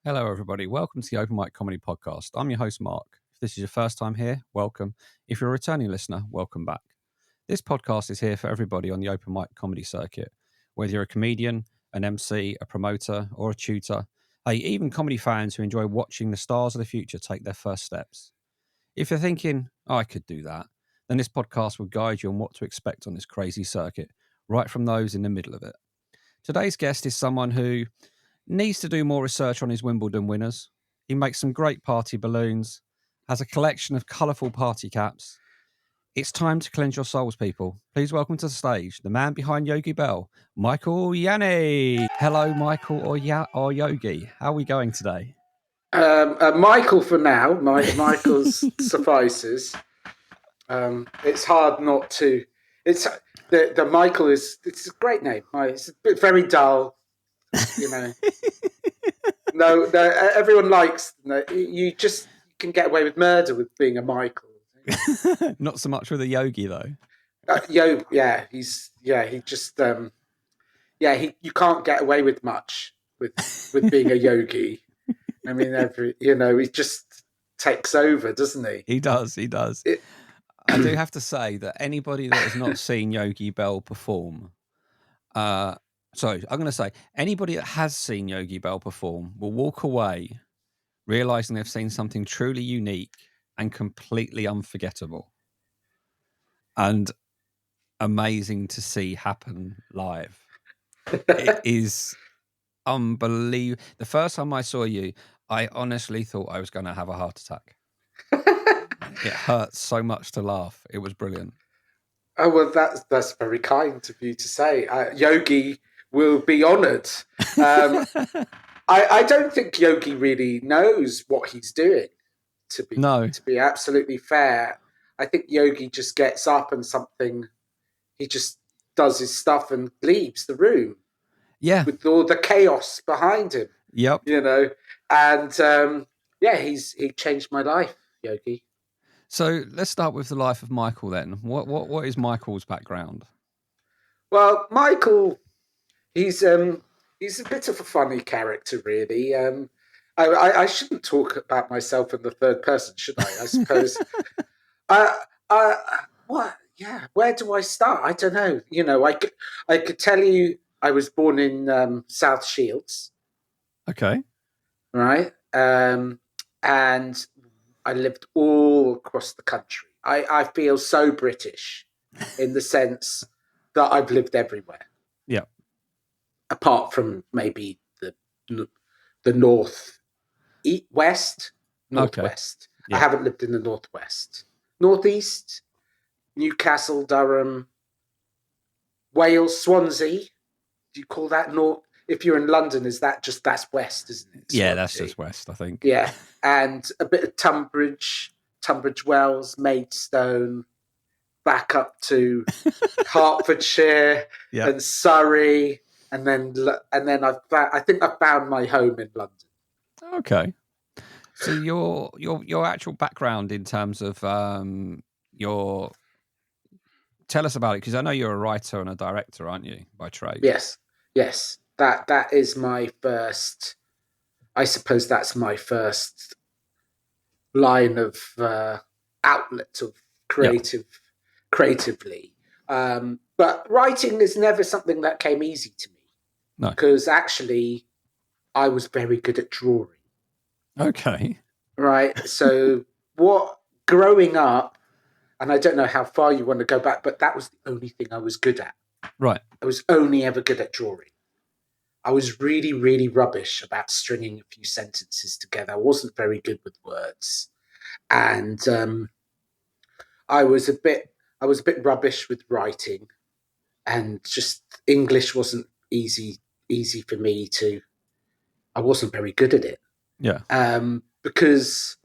Hello, everybody. Welcome to the Open Mic Comedy Podcast. I'm your host, Marc. If this is your first time here, welcome. If you're a returning listener, welcome back. This podcast is here for everybody on the open mic comedy circuit, whether you're a comedian, an MC, a promoter, or a tutor. Hey, even comedy fans who enjoy watching the stars of the future take their first steps. If you're thinking, I could do that, then this podcast will guide you on what to expect on this crazy circuit, right from those in the middle of it. Today's guest is someone who needs to do more research on his Wimbledon winners. He makes some great party balloons, has a collection of colourful party caps. It's time to cleanse your souls, people. Please welcome to the stage the man behind Yogie Belle, Michael Yanny. Hello, Michael or Yogi. How are we going today? Michael for now. Michael's suffices. It's hard not to. It's the Michael is. It's a great name. It's a bit very dull. You know. no, everyone likes. You just can get away with murder with being a Michael. Not so much with a Yogi though. He just. You can't get away with much with being a Yogi. I mean, he just takes over, doesn't he? He does. I do have to say that anybody that has not seen Yogie Belle perform, I'm going to say anybody that has seen Yogie Belle perform will walk away realizing they've seen something truly unique and completely unforgettable and amazing to see happen live. It is unbelievable. The first time I saw you, I honestly thought I was going to have a heart attack. It hurt so much to laugh. It was brilliant. Oh, well, that's very kind of you to say. Yogi will be honoured. I don't think Yogi really knows what he's doing, to be absolutely fair. I think Yogi just gets up and he just does his stuff and leaves the room. Yeah. With all the chaos behind him. Yep. And he changed my life, Yogi. So let's start with the life of Michael then. What is Michael's background? Well, Michael, he's a bit of a funny character, really. I shouldn't talk about myself in the third person, should I? I suppose. What? Yeah. Where do I start? I don't know. I could tell you I was born in South Shields. Okay. Right. And I lived all across the country. I feel so British in the sense that I've lived everywhere. Yeah. Apart from maybe the northwest. Okay. Yeah. I haven't lived in the northwest. Northeast, Newcastle, Durham, Wales, Swansea. Do you call that north? If you're in London, that's west, isn't it? Yeah, that's just west, I think. Yeah, and a bit of Tunbridge Wells, Maidstone, back up to Hertfordshire and Surrey, and then I think I found my home in London. Okay, so your actual background in terms of tell us about it, because I know you're a writer and a director, aren't you, by trade? Yes. That is my first. I suppose that's my first line of outlet of creatively. But writing is never something that came easy to me. No, because actually, I was very good at drawing. Okay. Right. So growing up, and I don't know how far you want to go back, but that was the only thing I was good at. Right. I was only ever good at drawing. I was really, really rubbish about stringing a few sentences together. I wasn't very good with words. And I was a bit rubbish with writing, and just English wasn't easy for me to. I wasn't very good at it. Yeah. Because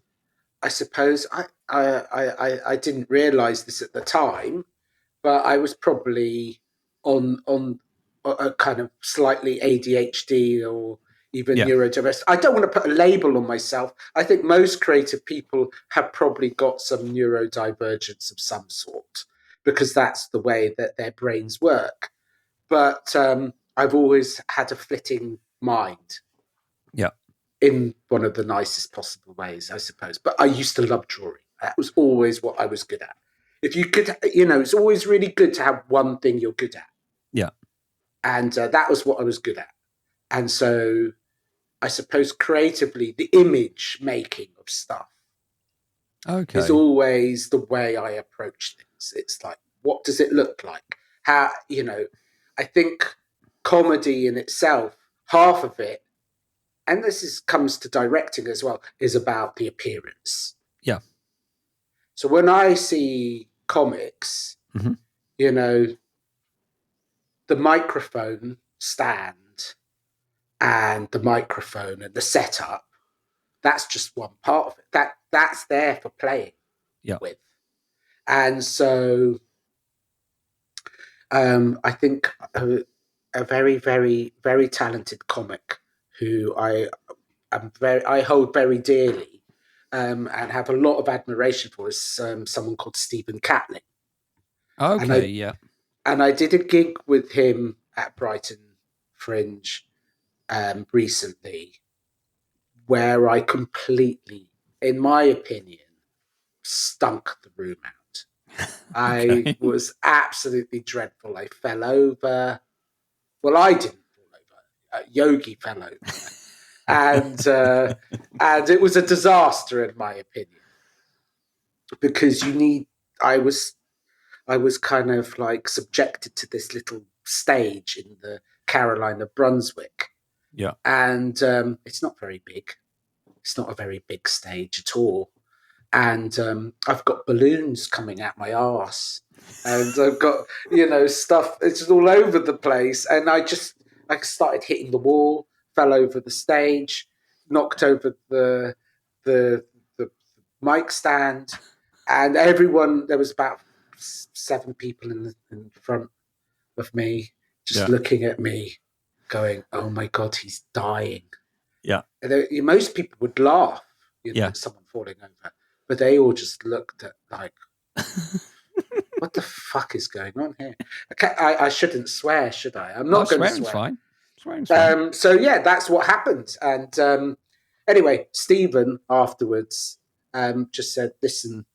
I suppose I didn't realize this at the time, but I was probably on a kind of slightly ADHD or even neurodiverse. I don't want to put a label on myself. I think most creative people have probably got some neurodivergence of some sort, because that's the way that their brains work. But I've always had a flitting mind. Yeah. in one of the nicest possible ways, I suppose. But I used to love drawing. That was always what I was good at. If you could, it's always really good to have one thing you're good at. Yeah. And that was what I was good at. And so I suppose creatively, the image making of stuff is always the way I approach things. It's like, what does it look like? How, I think comedy in itself, half of it, and comes to directing as well, is about the appearance. Yeah. So when I see comics, mm-hmm. The microphone stand and the microphone and the setup, that's just one part of it. That's there for playing with. And so I think a very, very, very talented comic who I hold very dearly and have a lot of admiration for is someone called Stephen Catlin. Okay, And I did a gig with him at Brighton Fringe recently, where I completely, in my opinion, stunk the room out. I was absolutely dreadful. I fell over. Well, I didn't fall over. Yogie fell over. And it was a disaster, in my opinion, because I was kind of like subjected to this little stage in the Carolina Brunswick. Yeah. And it's not very big. It's not a very big stage at all. And I've got balloons coming out my arse. And I've got, stuff. It's all over the place. And I started hitting the wall, fell over the stage, knocked over the mic stand. And there was about 7 people in front of me, just looking at me, going, "Oh my God, he's dying." Yeah. And most people would laugh, someone falling over, but they all just looked at like, "What the fuck is going on here?" I shouldn't swear, should I? I'm not going to swear. Fine. Swearing's fine. So yeah, that's what happened. And anyway, Stephen afterwards just said, "Listen,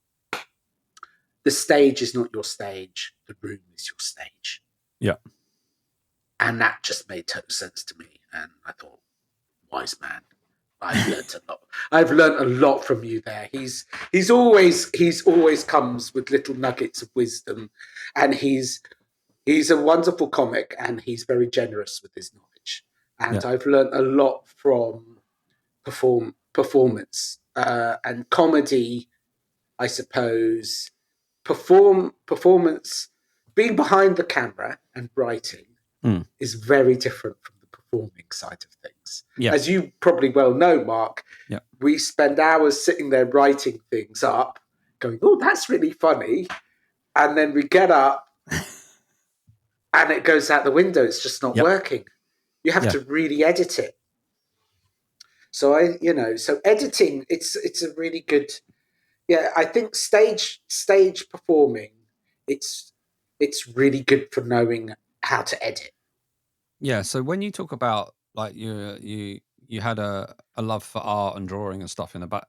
the stage is not your stage. The room is your stage." Yeah. And that just made total sense to me. And I thought, wise man, I've learned a lot. I've learned a lot from you there. He's always comes with little nuggets of wisdom, and he's a wonderful comic, and he's very generous with his knowledge. And I've learned a lot from performance and comedy, I suppose. Performance, being behind the camera and writing is very different from the performing side of things. Yeah. As you probably well know, Mark, we spend hours sitting there writing things up, going, "Oh, that's really funny," and then we get up and it goes out the window. It's just not working. You have to really edit it. So so editing, it's a really good. Yeah, I think stage performing, it's really good for knowing how to edit. Yeah. So when you talk about like you had a love for art and drawing and stuff in the back,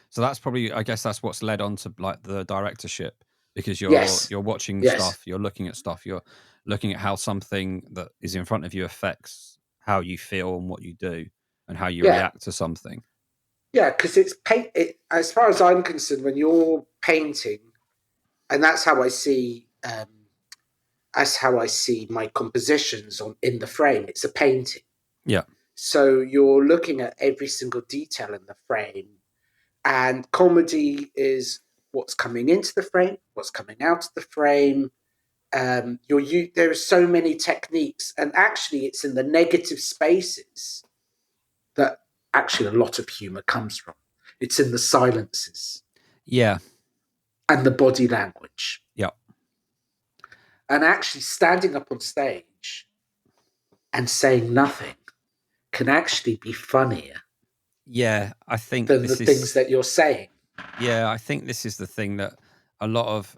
so that's probably, I guess that's what's led on to like the directorship, because you're watching stuff, you're looking at stuff, you're looking at how something that is in front of you affects how you feel and what you do and how you react to something. Yeah, because it's as far as I'm concerned, when you're painting, and that's how I see. That's how I see my compositions in the frame. It's a painting. Yeah. So you're looking at every single detail in the frame, and comedy is what's coming into the frame, what's coming out of the frame. There are so many techniques, and actually, it's in the negative spaces that actually a lot of humor comes from. It's in the silences. Yeah. And the body language. Yeah. And actually standing up on stage and saying nothing can actually be funnier. Yeah, I think than the things that you're saying. Yeah, I think this is the thing that a lot of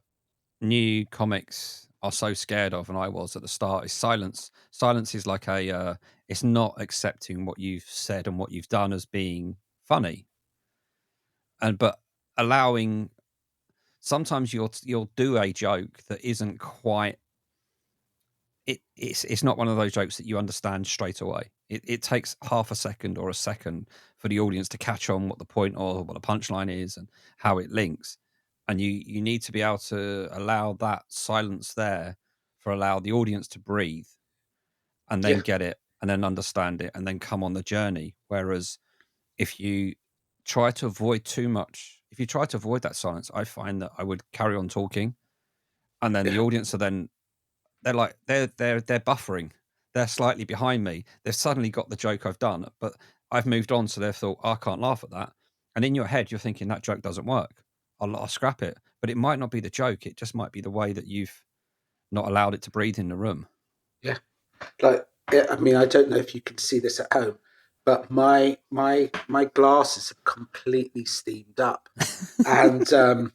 new comics are so scared of, and I was at the start, is silence. Silence is like it's not accepting what you've said and what you've done as being funny, but allowing. Sometimes you'll do a joke that isn't quite. It's not one of those jokes that you understand straight away. It takes half a second or a second for the audience to catch on what the point or what the punchline is and how it links. And you need to be able to allow that silence there for allow the audience to breathe and then Yeah. get it and then understand it and then come on the journey. Whereas if you try to avoid too much, if you try to avoid that silence, I find that I would carry on talking and then the Yeah. audience are then they're buffering. They're slightly behind me. They've suddenly got the joke I've done, but I've moved on, so they've thought, oh, I can't laugh at that. And in your head, you're thinking that joke doesn't work. I'll scrap it. But it might not be the joke. It just might be the way that you've not allowed it to breathe in the room. Yeah. Like, I mean, I don't know if you can see this at home, but my glasses have completely steamed up, and no,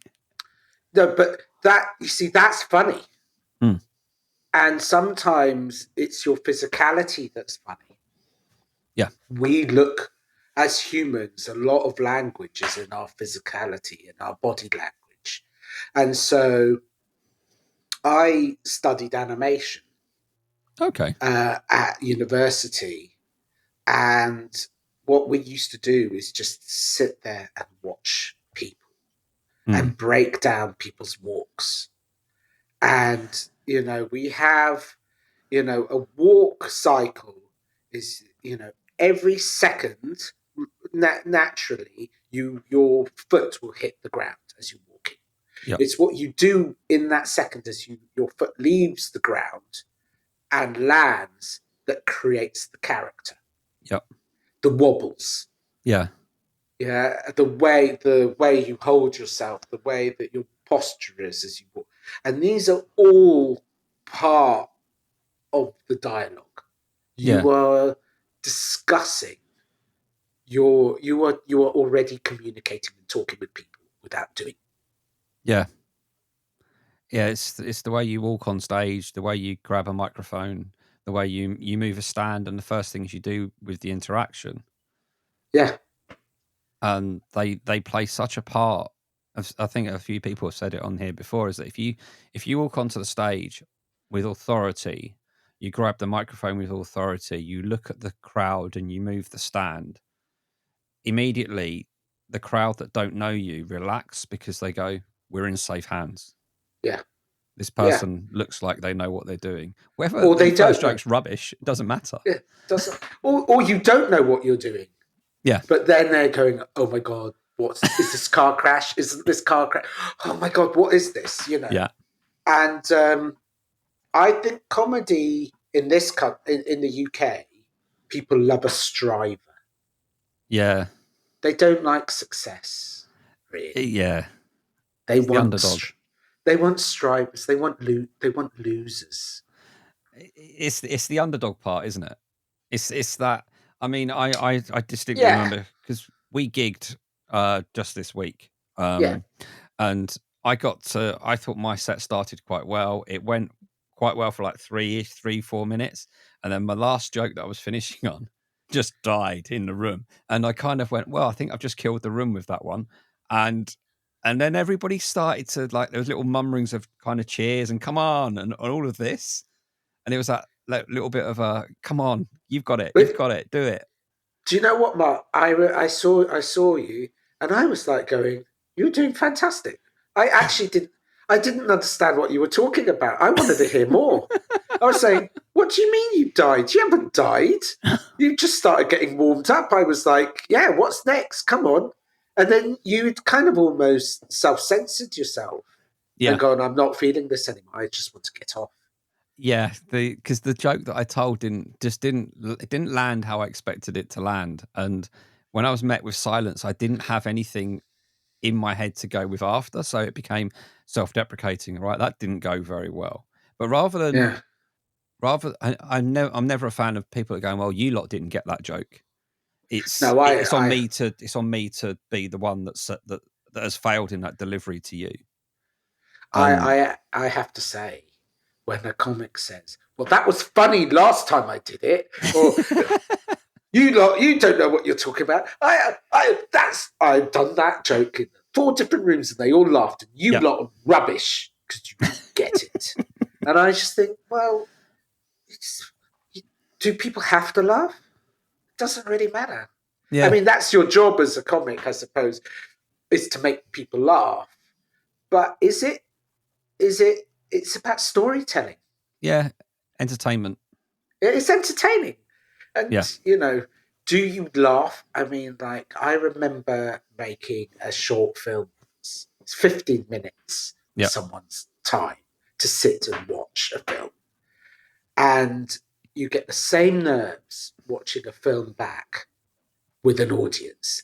but that, you see, that's funny. Hmm. And sometimes it's your physicality that's funny. Yeah. We look, as humans, a lot of language is in our physicality, in our body language. And so I studied animation Okay. at university. And what we used to do is just sit there and watch people and break down people's walks. And, we have, a walk cycle is, every second, naturally, your foot will hit the ground as you're walking. Yep. It's what you do in that second as your foot leaves the ground and lands that creates the character. Yep. The wobbles. Yeah. Yeah, the way you hold yourself, the way that your posture is as you walk, and these are all part of the dialogue. Yeah. You are discussing you are already communicating and talking with people without doing. Yeah. Yeah. It's the way you walk on stage, the way you grab a microphone, the way you move a stand, and the first things you do with the interaction. Yeah. And they play such a part. I think a few people have said it on here before, is that if you walk onto the stage with authority, you grab the microphone with authority, you look at the crowd and you move the stand, immediately the crowd that don't know you relax because they go, we're in safe hands. Yeah. This Yeah. person looks like they know what they're doing. Whether Or the they first don't know. joke's rubbish, it doesn't matter. Yeah. Doesn't. Or you don't know what you're doing. Yeah. But then they're going, oh my God, is this car crash? Isn't this car crash? Oh my God, what is this? Yeah. And I think comedy in in the UK, people love a striver. Yeah. They don't like success, really. Yeah. They It's the want underdog. they want strivers. They want losers. It's the underdog part, isn't it? It's that. I mean, I distinctly Yeah, remember because we gigged just this week, yeah. and I thought my set started quite well. It went quite well for like 4 minutes, and then my last joke that I was finishing on just died in the room, and I kind of went, well, I think I've just killed the room with that one, and then everybody started to, like, there was little murmurings of kind of cheers and come on and all of this, and it was that little bit of a come on, you've got it, But do it. do you know what, Mark? I saw you, and I was like going, "You're doing fantastic." I actually did. I didn't understand what you were talking about. I wanted to hear more. I was saying, "What do you mean you died? You haven't died. You just started getting warmed up." I was like, "Yeah, what's next? Come on!" And then you'd kind of almost self-censored yourself and Yeah. gone, "I'm not feeling this anymore. I just want to get off." Yeah, because the joke that I told didn't land how I expected it to land, and when I was met with silence, I didn't have anything in my head to go with after, so it became self-deprecating. Right, that didn't go very well. But Yeah. I'm never a fan of people that going, well, you lot didn't get that joke. It's No, it's on me to be the one that has failed in that delivery to you. And I have to say, when a comic says, well, that was funny last time I did it, or you don't know what you're talking about. I've done that joke in 4 different rooms and they all laughed, and you lot are rubbish because you didn't get it. And I just think, well, do people have to laugh? It doesn't really matter. Yeah. I mean, that's your job as a comic, I suppose, is to make people laugh. But is it? It's about storytelling. Yeah. Entertainment. It's entertaining. And, Yeah. do you laugh? I mean, like, I remember making a short film. It's 15 minutes of someone's time to sit and watch a film. And you get the same nerves watching a film back with an audience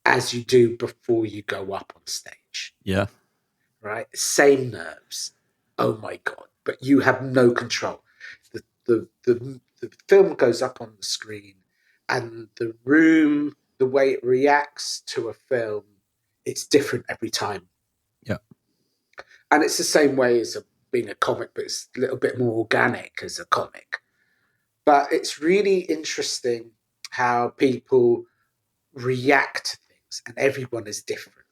as you do before you go up on stage. Yeah. Right? Same nerves. Oh my God. But you have no control. The film goes up on the screen, and the room, the way it reacts to a film, it's different every time. Yeah. And it's the same way as being a comic, but it's a little bit more organic as a comic. But it's really interesting how people react to things, and everyone is different,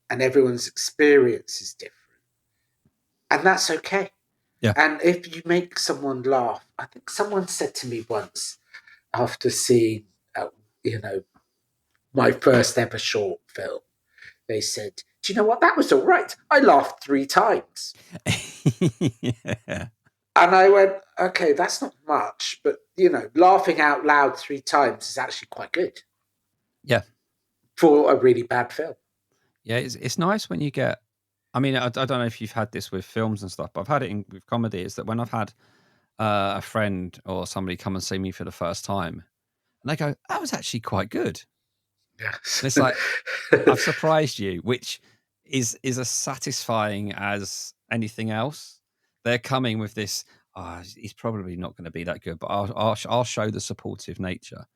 and everyone's experience is different. And that's okay. Yeah. And if you make someone laugh, I think someone said to me once after seeing, my first ever short film, they said, do you know what? That was all right. I laughed 3 times. Yeah. And I went, okay, that's not much, but, laughing out loud 3 times is actually quite good. Yeah. For a really bad film. Yeah, it's nice when you get, I mean, I don't know if you've had this with films and stuff, but I've had it with comedy, is that when I've had a friend or somebody come and see me for the first time, and they go, that was actually quite good. Yes. And it's like, I've surprised you, which is as satisfying as anything else. They're coming with this, he's probably not going to be that good, but I'll show the supportive nature.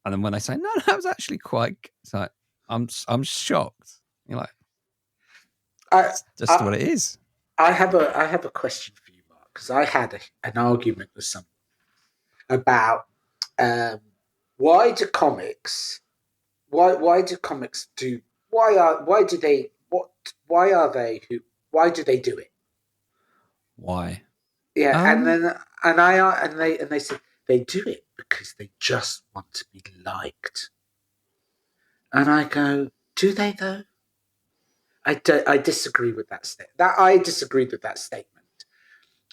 And then when they say, no, that was actually quite, it's like, I'm shocked. You're like, that's just what it is. I have a question for you, Mark, because I had an argument with someone about why do comics do why do they do it? Why? Yeah, and they said they do it because they just want to be liked. And I go, do they though? I disagree with that statement. I disagreed with that statement,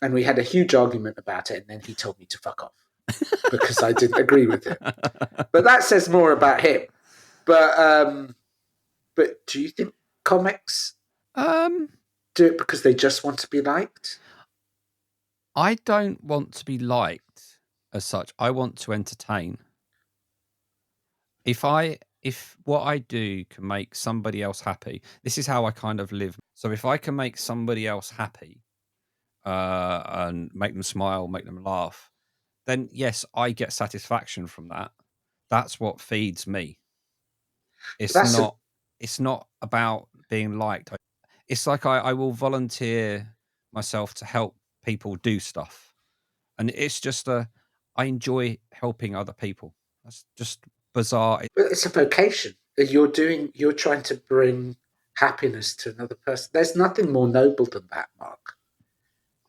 and we had a huge argument about it. And then he told me to fuck off because I didn't agree with him. But that says more about him. But do you think comics do it because they just want to be liked? I don't want to be liked as such. I want to entertain. If what I do can make somebody else happy, this is how I kind of live. So if I can make somebody else happy, and make them smile, make them laugh, then yes, I get satisfaction from that. That's what feeds me. It's not about being liked. It's like I will volunteer myself to help people do stuff. And it's just I enjoy helping other people. That's just bizarre. It's a vocation. You're trying to bring happiness to another person. There's nothing more noble than that, Mark.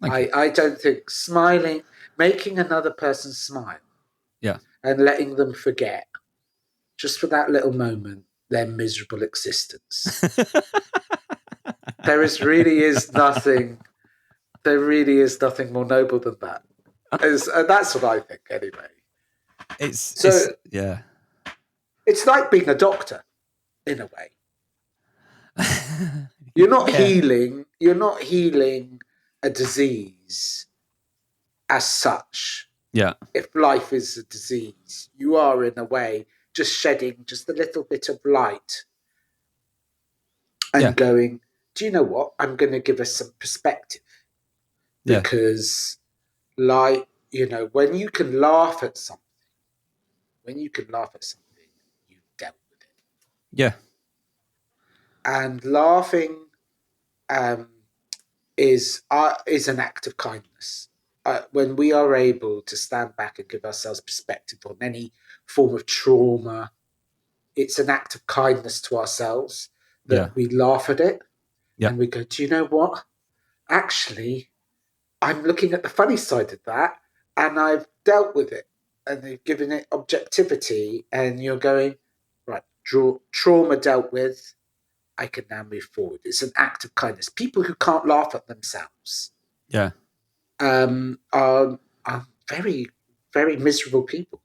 I don't think smiling, making another person smile, yeah, and letting them forget, just for that little moment, their miserable existence. There really is nothing more noble than that. That's what I think, anyway. It's like being a doctor, in a way. You're not healing a disease as such. Yeah. If life is a disease, you are, in a way, just shedding just a little bit of light and going, do you know what? I'm going to give us some perspective. Because, when you can laugh at something, you've dealt with it. Yeah. And laughing, is an act of kindness. When we are able to stand back and give ourselves perspective on any form of trauma, it's an act of kindness to ourselves Yeah. that we laugh at it Yeah. and we go, do you know what? Actually, I'm looking at the funny side of that and I've dealt with it and they've given it objectivity and you're going, right, trauma dealt with, I can now move forward. It's an act of kindness. People who can't laugh at themselves Yeah. are very, very miserable people.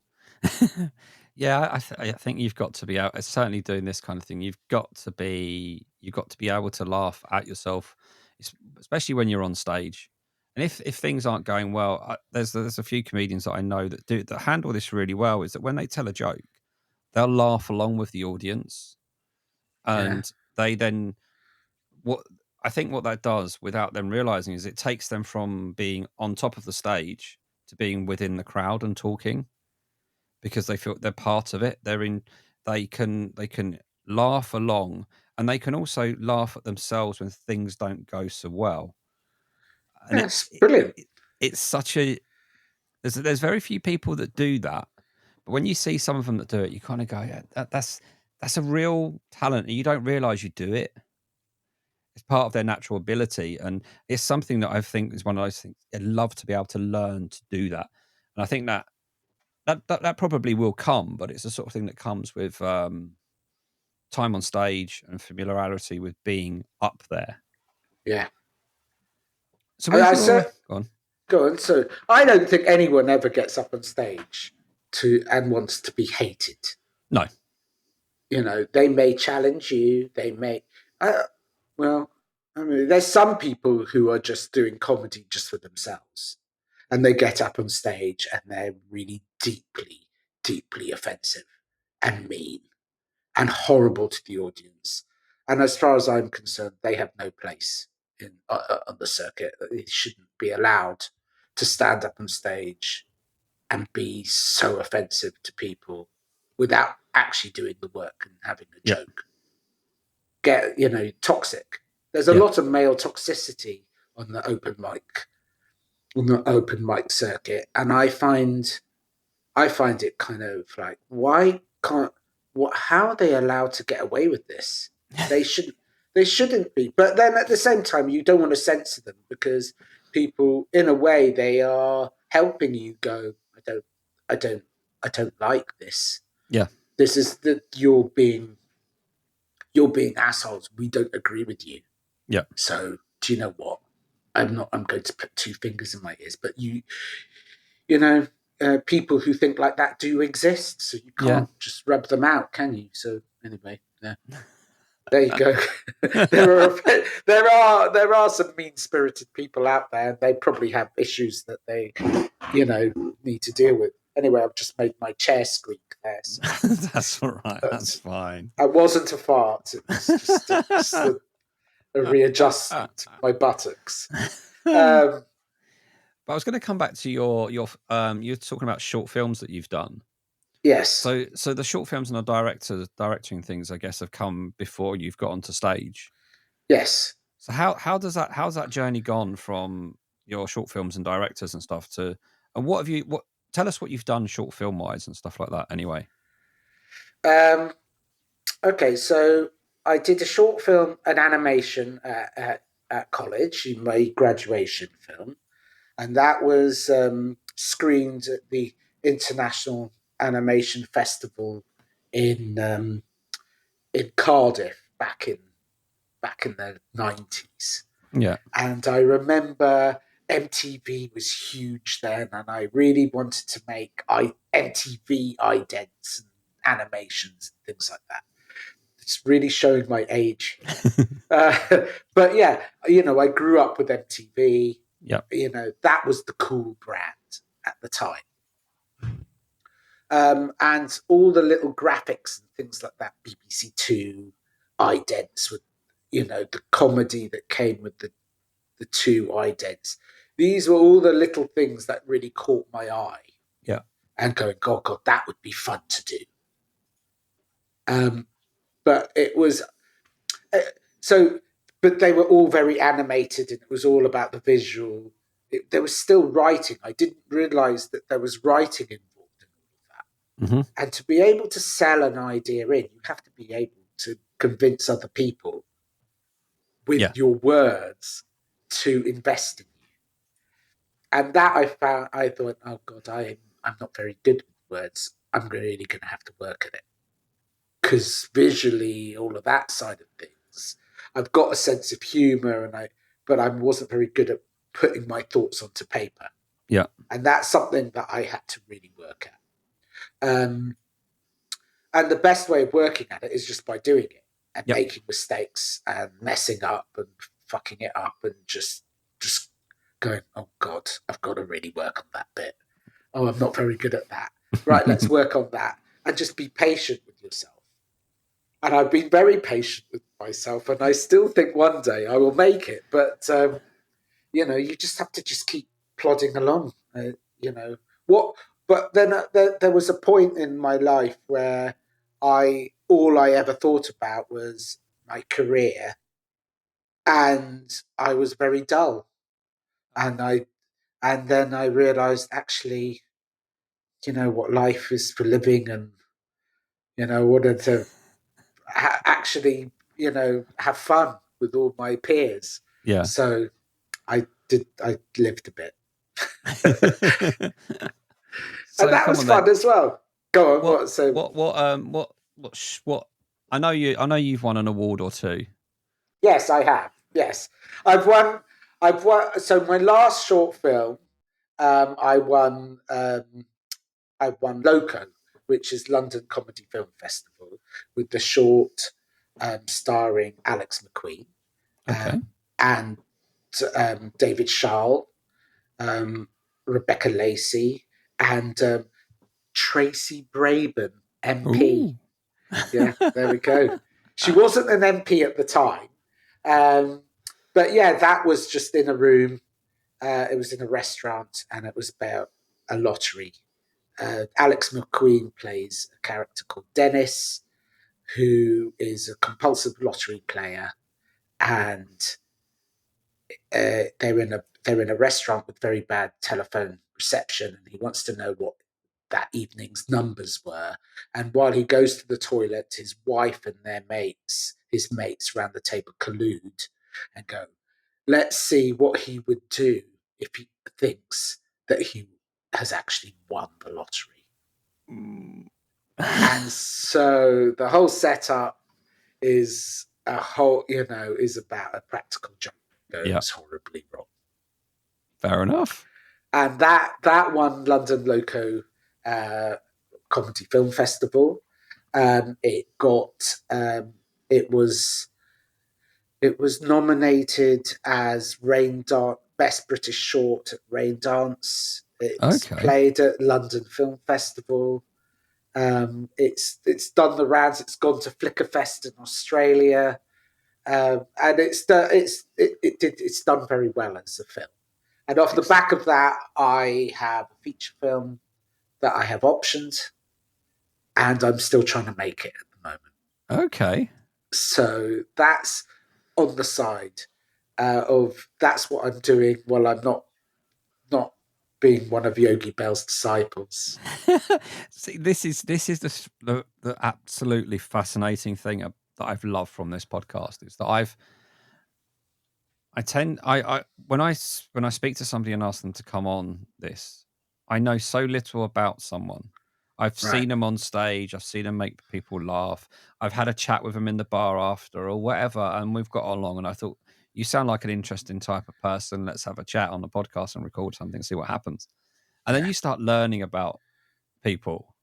Yeah, I think you've got to be out. Certainly doing this kind of thing, you've got to be able to laugh at yourself, especially when you're on stage. And if things aren't going well, there's a few comedians that I know that handle this really well. Is that when they tell a joke, they'll laugh along with the audience, Yeah. and they then what I think what that does without them realizing is it takes them from being on top of the stage to being within the crowd and talking, because they feel they're part of it. They can laugh along, and they can also laugh at themselves when things don't go so well. And That's brilliant. it's such a there's very few people that do that, but when you see some of them that do it, you kind of go, yeah, that's a real talent, and you don't realize you do it. It's part of their natural ability, and it's something that I think is one of those things I'd love to be able to learn to do that. And I think that probably will come, but it's the sort of thing that comes with time on stage and familiarity with being up there. Yeah. So I, with I your so go on. go on. So I don't think anyone ever gets up on stage to and wants to be hated. No. They may challenge you. They may. Uh, well, I mean, there's some people who are just doing comedy just for themselves, and they get up on stage and they're really deeply, deeply offensive and mean and horrible to the audience. And as far as I'm concerned, they have no place on the circuit. They shouldn't be allowed to stand up on stage and be so offensive to people without actually doing the work and having a Yeah. joke. Toxic. There's a Yeah. lot of male toxicity on the open mic circuit, and I find it kind of like, why can't what how are they allowed to get away with this? They shouldn't they shouldn't be. But then at the same time you don't want to censor them because people, in a way, they are helping you go, I don't I don't like this. Yeah. This is that you're being assholes. We don't agree with you. Yeah. So do you know what? I'm going to put two fingers in my ears, but you know, people who think like that do exist. So you Yeah. can't just rub them out, can you? So anyway, yeah, there you go. there are some mean spirited people out there. And they probably have issues that they need to deal with. Anyway, I've just made my chair squeak there. So That's all right. That's fine. it wasn't a fart. It was just a readjustment of my buttocks. Um, But I was going to come back to your you're talking about short films that you've done. yes, So the short films and the directing things, I guess, have come before you've got onto stage. yes. So how's that journey gone from your short films and directors and stuff to, and what tell us what you've done short film wise and stuff like that anyway. Um, Okay, so I did a short film, an animation at college, in my graduation film, and that was screened at the International Animation Festival in in Cardiff back in the 90s. Yeah. And I remember MTV was huge then, and I really wanted to make MTV idents and animations and things like that. It's really showing my age. Uh, but yeah, I grew up with MTV. Yeah. That was the cool brand at the time. And all the little graphics and things like that, BBC Two, idents with, the comedy that came with the two idents. These were all the little things that really caught my eye. Yeah. And going, God, that would be fun to do. But it was so but they were all very animated, and it was all about the visual. There was still writing. I didn't realize that there was writing involved in all of that. Mm-hmm. And to be able to sell an idea in, you have to be able to convince other people with Yeah. your words to invest in you. And that I thought, oh God, I'm not very good with words. I'm really going to have to work at it. Because visually, all of that side of things, I've got a sense of humor, but I wasn't very good at putting my thoughts onto paper. Yeah. And that's something that I had to really work at. And the best way of working at it is just by doing it and Yep. making mistakes and messing up and fucking it up and just going, oh God, I've got to really work on that bit. Oh, I'm not very good at that. Right, let's work on that. And just be patient with yourself. And I've been very patient with myself, and I still think one day I will make it. But you just have to just keep plodding along. What? But then there was a point in my life where all I ever thought about was my career, and I was very dull. And then I realized, actually, what life is for living, and I wanted to actually have fun with all my peers. Yeah. So I lived a bit. And So that come was on then. fun as well. Go on. What what I know you've won an award or two. Yes, I have. Yes, I've won. I've won. So my last short film, I won. I won Loco, which is London Comedy Film Festival, with the short starring Alex McQueen Okay. and David Sharl, Rebecca Lacey, and Tracy Brabin, MP. Ooh. Yeah, there we go. She wasn't an MP at the time, but yeah, that was just in a room. It was in a restaurant, and it was about a lottery. Alex McQueen plays a character called Dennis, who is a compulsive lottery player, and they're in a restaurant with very bad telephone reception, and he wants to know what that evening's numbers were. And while he goes to the toilet, his wife and his mates around the table collude and go, let's see what he would do if he thinks that he has actually won the lottery. And so the whole setup is is about a practical joke that Yeah. goes horribly wrong. Fair enough. And that won London Loco Comedy Film Festival. It got it was nominated as Best British Short at Rain Dance. It's Okay. played at London Film Festival. It's done the rounds. It's gone to Flickerfest in Australia, and it's done very well as a film. And off the back of that, I have a feature film that I have optioned, and I'm still trying to make it at the moment. Okay. So that's on the side of that's what I'm doing while I'm not being one of Yogie Belle's disciples. See, this is the absolutely fascinating thing that I've loved from this podcast is that when I speak to somebody and ask them to come on this, I know so little about someone. I've Right. seen them on stage. I've seen them make people laugh. I've had a chat with them in the bar after or whatever, and we've got along. And I thought, you sound like an interesting type of person. Let's have a chat on the podcast and record something, see what happens. And then you start learning about people.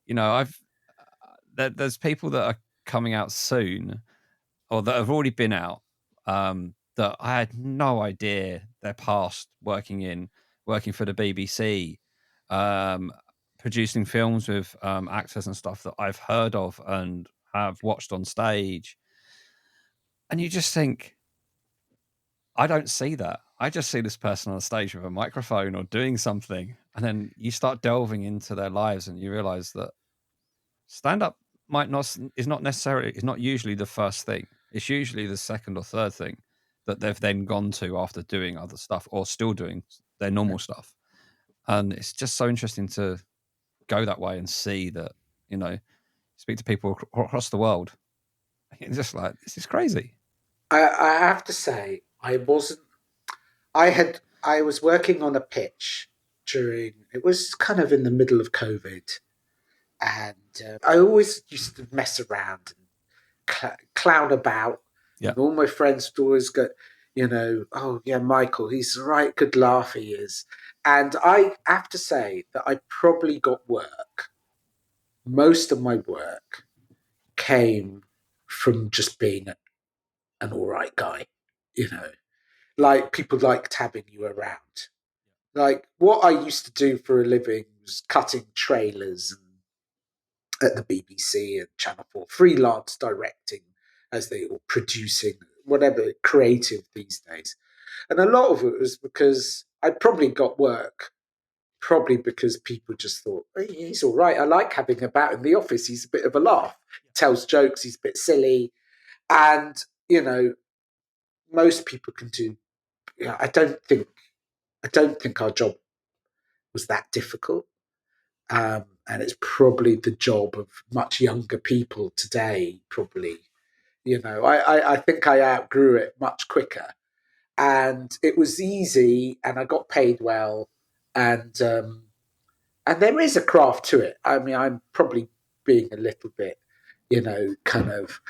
There's people that are coming out soon or that have already been out that I had no idea their past working for the BBC, producing films with actors and stuff that I've heard of and have watched on stage. And you just think, I don't see that. I just see this person on stage with a microphone or doing something. And then you start delving into their lives and you realize that stand up is not usually the first thing. It's usually the second or third thing. that they've then gone to after doing other stuff or still doing their normal stuff. And it's just so interesting to go that way and see that, speak to people across the world. It's just like, this is crazy. I have to say, I was working on a pitch it was kind of in the middle of COVID. And I always used to mess around and clown about. Yeah. And all my friends would always go, oh, yeah, Michael, he's a right good laugh, he is. And I have to say that I probably got work. Most of my work came from just being an all right guy, like people liked having you around. Like what I used to do for a living was cutting trailers at the BBC and Channel 4, freelance directing as they were producing, whatever, creative these days. And a lot of it was because I probably got work, probably because people just thought, hey, he's all right. I like having him about in the office. He's a bit of a laugh, tells jokes, he's a bit silly. And, most people can do, I don't think our job was that difficult. And it's probably the job of much younger people today, probably. I think I outgrew it much quicker. And it was easy and I got paid well. And there is a craft to it. I mean, I'm probably being a little bit, kind of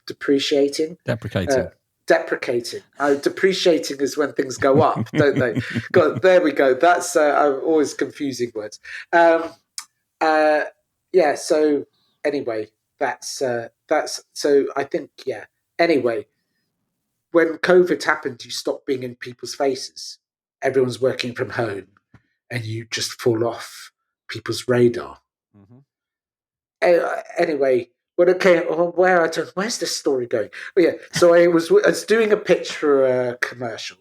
depreciating. Deprecating. Deprecating. Depreciating is when things go up, don't they? God, there we go. That's I'm always confusing words. Yeah. So anyway, that's so I think yeah. Anyway, when COVID happened, you stopped being in people's faces. Everyone's working from home, and you just fall off people's radar. Mm-hmm. Anyway, but okay, where's this story going? Oh yeah, so I was doing a pitch for a commercial,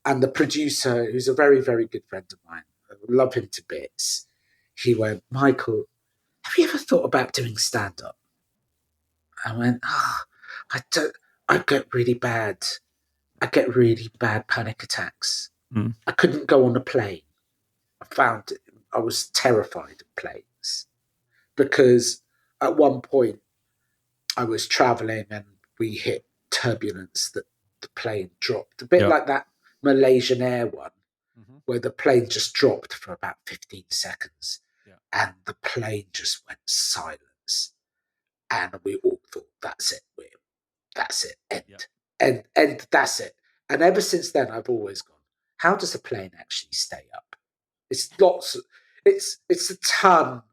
and the producer, who's a very very good friend of mine, I love him to bits. He went, Michael, have you ever thought about doing stand up? I went, I don't. I get really bad. I get really bad panic attacks. Mm. I couldn't go on a plane. I was terrified of planes because at one point I was traveling and we hit turbulence that the plane dropped. A bit like that Malaysian Air one, where the plane just dropped for about 15 seconds and the plane just went silence. And we all thought, that's it, that's it, end, that's it. And ever since then, I've always gone, how does a plane actually stay up? It's a ton,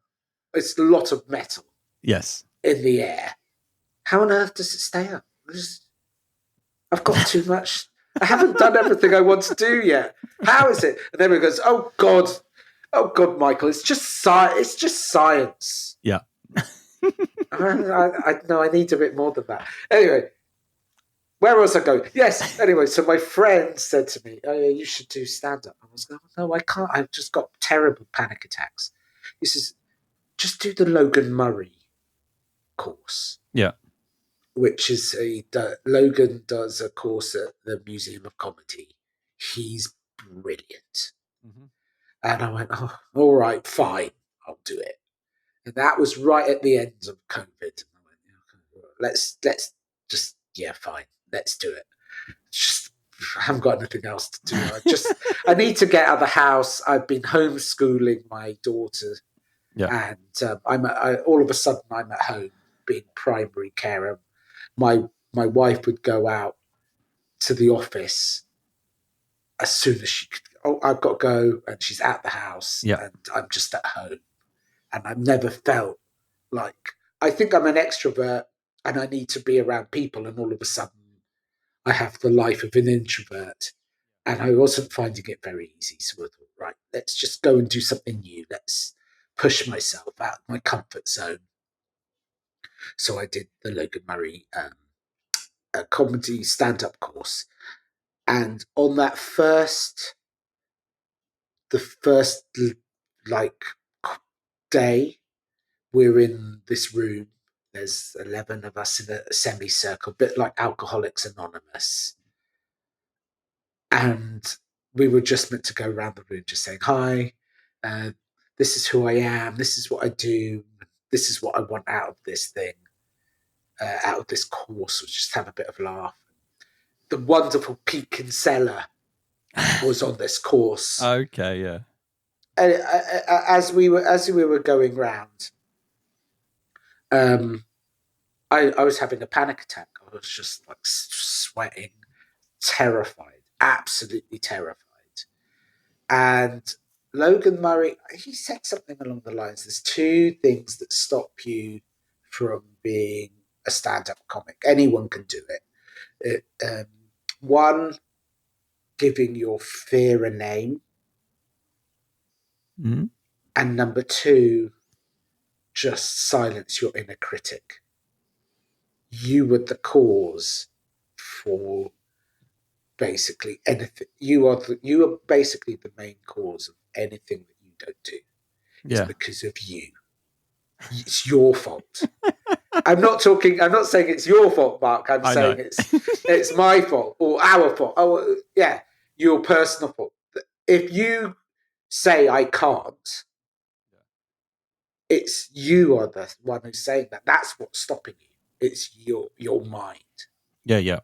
it's a lot of metal. Yes. In the air. How on earth does it stay up? I've got too much. I haven't done everything I want to do yet. How is it? And everyone goes, oh God, Michael, it's just science. Yeah. I need a bit more than that. Anyway, where was I going? Yes. Anyway, so my friend said to me, oh, yeah, you should do stand-up. I was going, no, I can't. I've just got terrible panic attacks. He says, just do the Logan Murray course. Yeah. Which is Logan does a course at the Museum of Comedy. He's brilliant. Mm-hmm. And I went, oh, all right, fine, I'll do it. And that was right at the end of COVID. And I went, let's just, yeah, fine, let's do it. Just, I haven't got anything else to do. I need to get out of the house. I've been homeschooling my daughter. Yeah. And all of a sudden I'm at home being primary carer. My wife would go out to the office as soon as she could. Oh, I've got to go, and she's at the house, and I'm just at home. And I've never felt like, I think I'm an extrovert and I need to be around people, and all of a sudden I have the life of an introvert. And I wasn't finding it very easy. So I thought, right, let's just go and do something new. Let's push myself out of my comfort zone. So I did the Logan Murray a comedy stand-up course, and on that the first like day, we're in this room there's 11 of us in a semicircle, a bit like Alcoholics Anonymous. And we were just meant to go around the room just saying, hi, this is who I am, this is what I do, this is what I want out of this thing, out of this course, was just have a bit of a laugh. The wonderful Pete Kinsella was on this course. Okay, yeah. And as we were going round, I was having a panic attack. I was just like sweating, terrified, absolutely terrified. And Logan Murray, he said something along the lines, there's two things that stop you from being a stand-up comic. Anyone can do it. One, giving your fear a name. Mm-hmm. And number two, just silence your inner critic. You were the cause for basically anything. You are basically the main cause of anything that you don't do. It's because of you. It's your fault. I'm not saying it's your fault, Mark. I'm saying it's my fault or our fault. Oh, yeah, your personal fault. If you say I can't, it's you are the one who's saying that. That's what's stopping you. It's your mind. Yeah.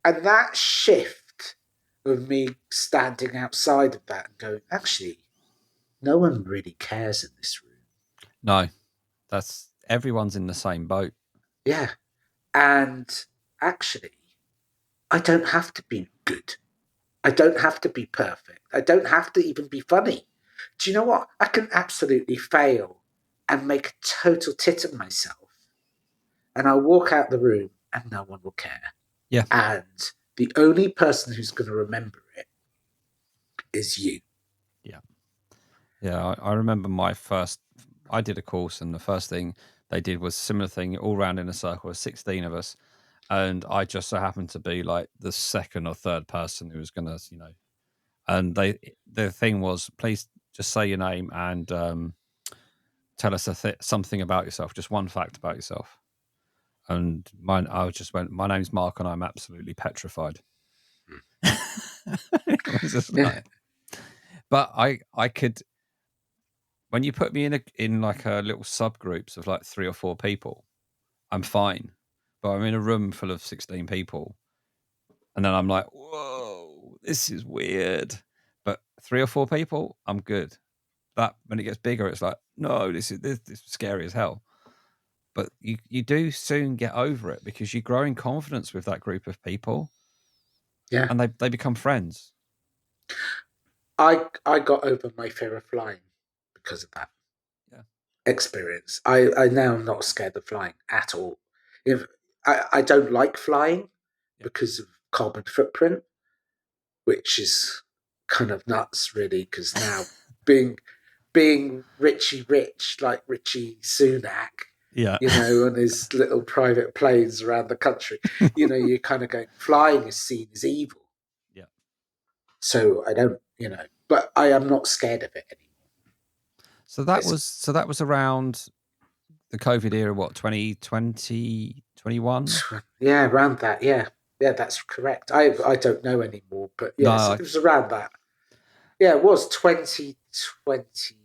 And that shift of me standing outside of that and going, actually, no one really cares in this room. No, everyone's in the same boat. Yeah. And actually, I don't have to be good. I don't have to be perfect. I don't have to even be funny. Do you know what? I can absolutely fail and make a total tit of myself. And I'll walk out the room and no one will care. Yeah. And the only person who's going to remember it is you. Yeah. Yeah, I remember I did a course, and the first thing they did was a similar thing, all round in a circle, with 16 of us. And I just so happened to be like the second or third person who was going to, and the thing was, please just say your name and tell us something about yourself, just one fact about yourself. And I just went, my name's Mark and I'm absolutely petrified. It was just like, but I could, when you put me in like a little subgroups of like 3 or 4 people, I'm fine. But I'm in a room full of 16 people, and then I'm like, whoa, this is weird. But 3 or 4 people, I'm good. That when it gets bigger, it's like, no, this is scary as hell. But you do soon get over it because you grow in confidence with that group of people. Yeah. And they become friends. I got over my fear of flying because of that experience. I now am not scared of flying at all. If I don't like flying because of carbon footprint, which is kind of nuts, really, because now being Richie Rich, like Richie Sunak, on his little private planes around the country, you're kind of going, flying is seen as evil. Yeah. So I don't, but I am not scared of it anymore. So that was around the COVID era, what, 2020, 21? Yeah, around that, yeah. Yeah, that's correct. I don't know anymore, but yes, it was around that. Yeah, it was 2020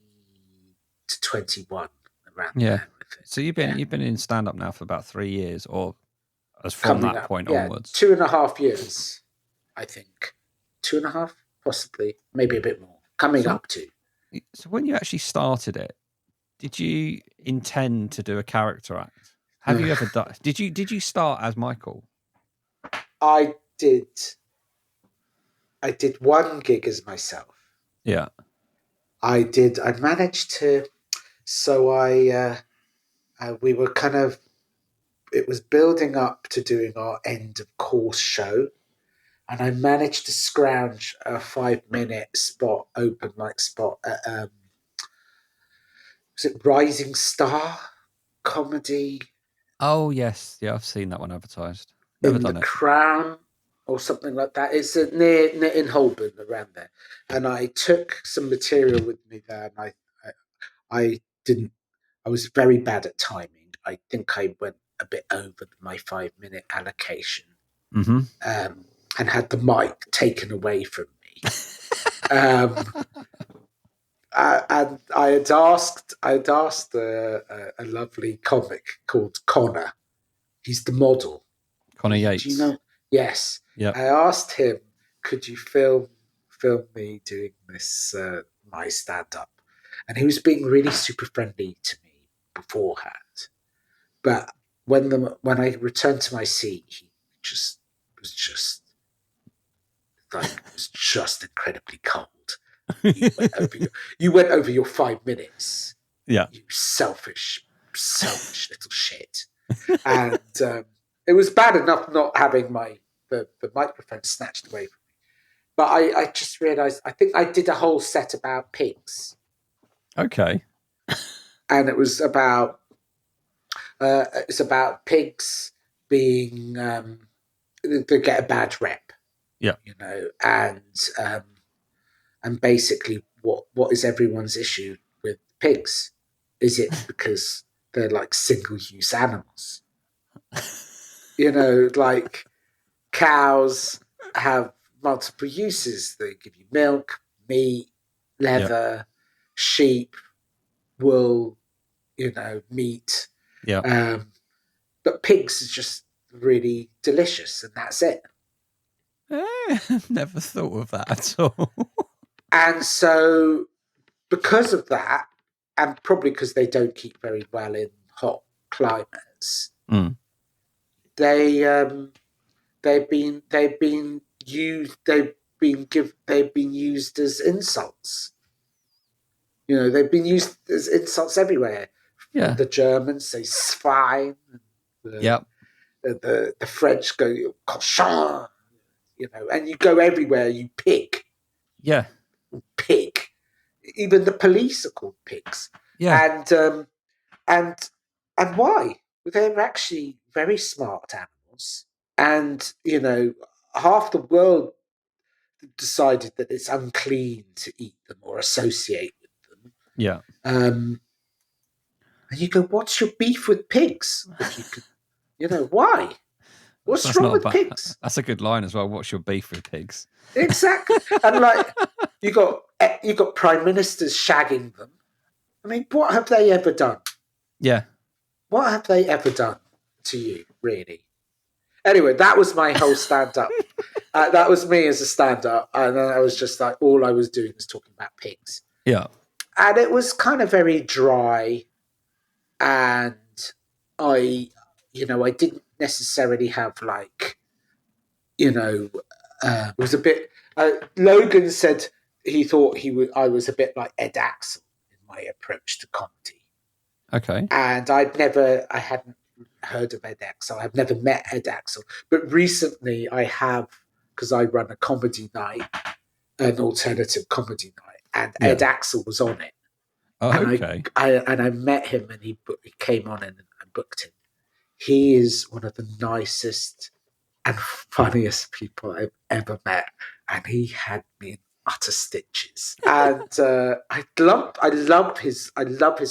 to 21 around there. So you've been in stand up now for about 3 years, or as from Coming that up, point onwards? 2.5 years, I think. 2.5, possibly, maybe a bit more. Coming up to. So when you actually started it, did you intend to do a character act? Have you ever done? Did you start as Michael? I did one gig as myself. Yeah. I managed to. So we were kind of. It was building up to doing our end of course show, and I managed to scrounge a 5-minute spot, open mic spot at was it Rising Star Comedy? Oh yes, yeah, I've seen that one advertised. Never in done the it. Crown or something like that. It's near in Holborn, around there. And I took some material with me there, and I didn't. I was very bad at timing. I think I went a bit over my 5-minute allocation, and had the mic taken away from me. And I had asked a lovely comic called Connor. He's the model. Connor Do Yates. you know? Yes. Yeah. I asked him, could you film me doing this, my stand-up? And he was being really super friendly to me beforehand. But when I returned to my seat, he was just incredibly cold. You went over your 5 minutes. Yeah. You selfish little shit. And it was bad enough not having the microphone snatched away from me. But I just realised, I think I did a whole set about pigs. Okay. And it was about pigs being they get a bad rep. Yeah. You know, and basically what is everyone's issue with pigs? Is it because they're like single-use animals? You know, like cows have multiple uses. They give you milk, meat, leather, sheep, wool, meat. Yeah. But pigs is just really delicious, and that's it. Never thought of that at all. And so, because of that, and probably because they don't keep very well in hot climates, they've been used as insults. You know, they've been used as insults everywhere. Yeah. The Germans say "swine." The French go "cochon." You know, and you go everywhere, you pig. Yeah. Pig. Even the police are called pigs. Yeah. And why? They're actually very smart animals. And, half the world decided that it's unclean to eat them or associate with them. Yeah. And you go, what's your beef with pigs? If you could, why? What's wrong with pigs? That's a good line as well. What's your beef with pigs? Exactly. And like, you got prime ministers shagging them. I mean, what have they ever done? Yeah. What have they ever done to you, really? Anyway, that was my whole stand-up. That was me as a stand-up. And then I was just like, all I was doing was talking about pigs. Yeah. And it was kind of very dry. And I didn't necessarily have like, it was a bit, Logan said he thought I was a bit like Ed Axel in my approach to comedy. Okay. And I hadn't heard of Ed Axel. I've never met Ed Axel. But recently I have, because I run a comedy night, an alternative comedy night, and Ed Axel was on it. Oh, and okay. I met him, and he came on and I booked him. He is one of the nicest and funniest people I've ever met. And he had me in utter stitches. And I love his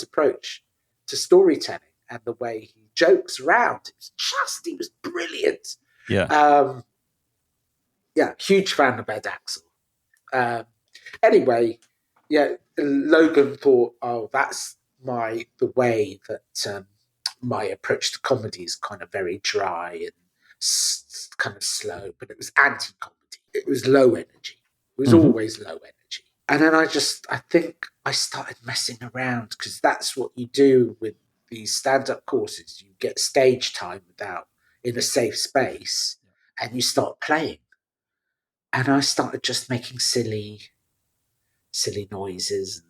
approach to storytelling and the way he jokes around. He was brilliant. Yeah. Huge fan of Ed Axel. Anyway, Logan thought, oh, that's the way that my approach to comedy is kind of very dry and kind of slow, but it was anti-comedy. It was low energy. It was always low energy. And then I think I started messing around, because that's what you do with these stand-up courses. You get stage time in a safe space, and you start playing. And I started just making silly noises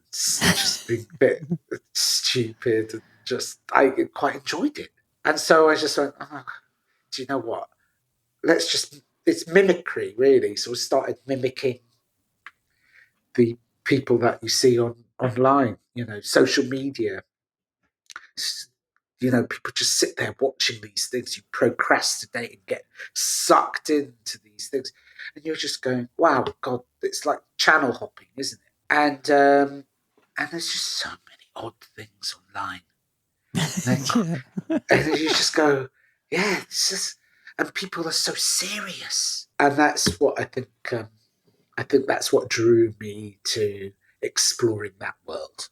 and just being a bit stupid. And I quite enjoyed it. And so I just went, do you know what? It's mimicry, really. So I started mimicking the people that you see online, social media. People just sit there watching these things. You procrastinate and get sucked into these things. And you're just going, wow, God, it's like channel hopping, isn't it? And there's just so many odd things online. And Yeah. then you just go, yeah, and people are so serious. And that's what I think that's what drew me to exploring that world.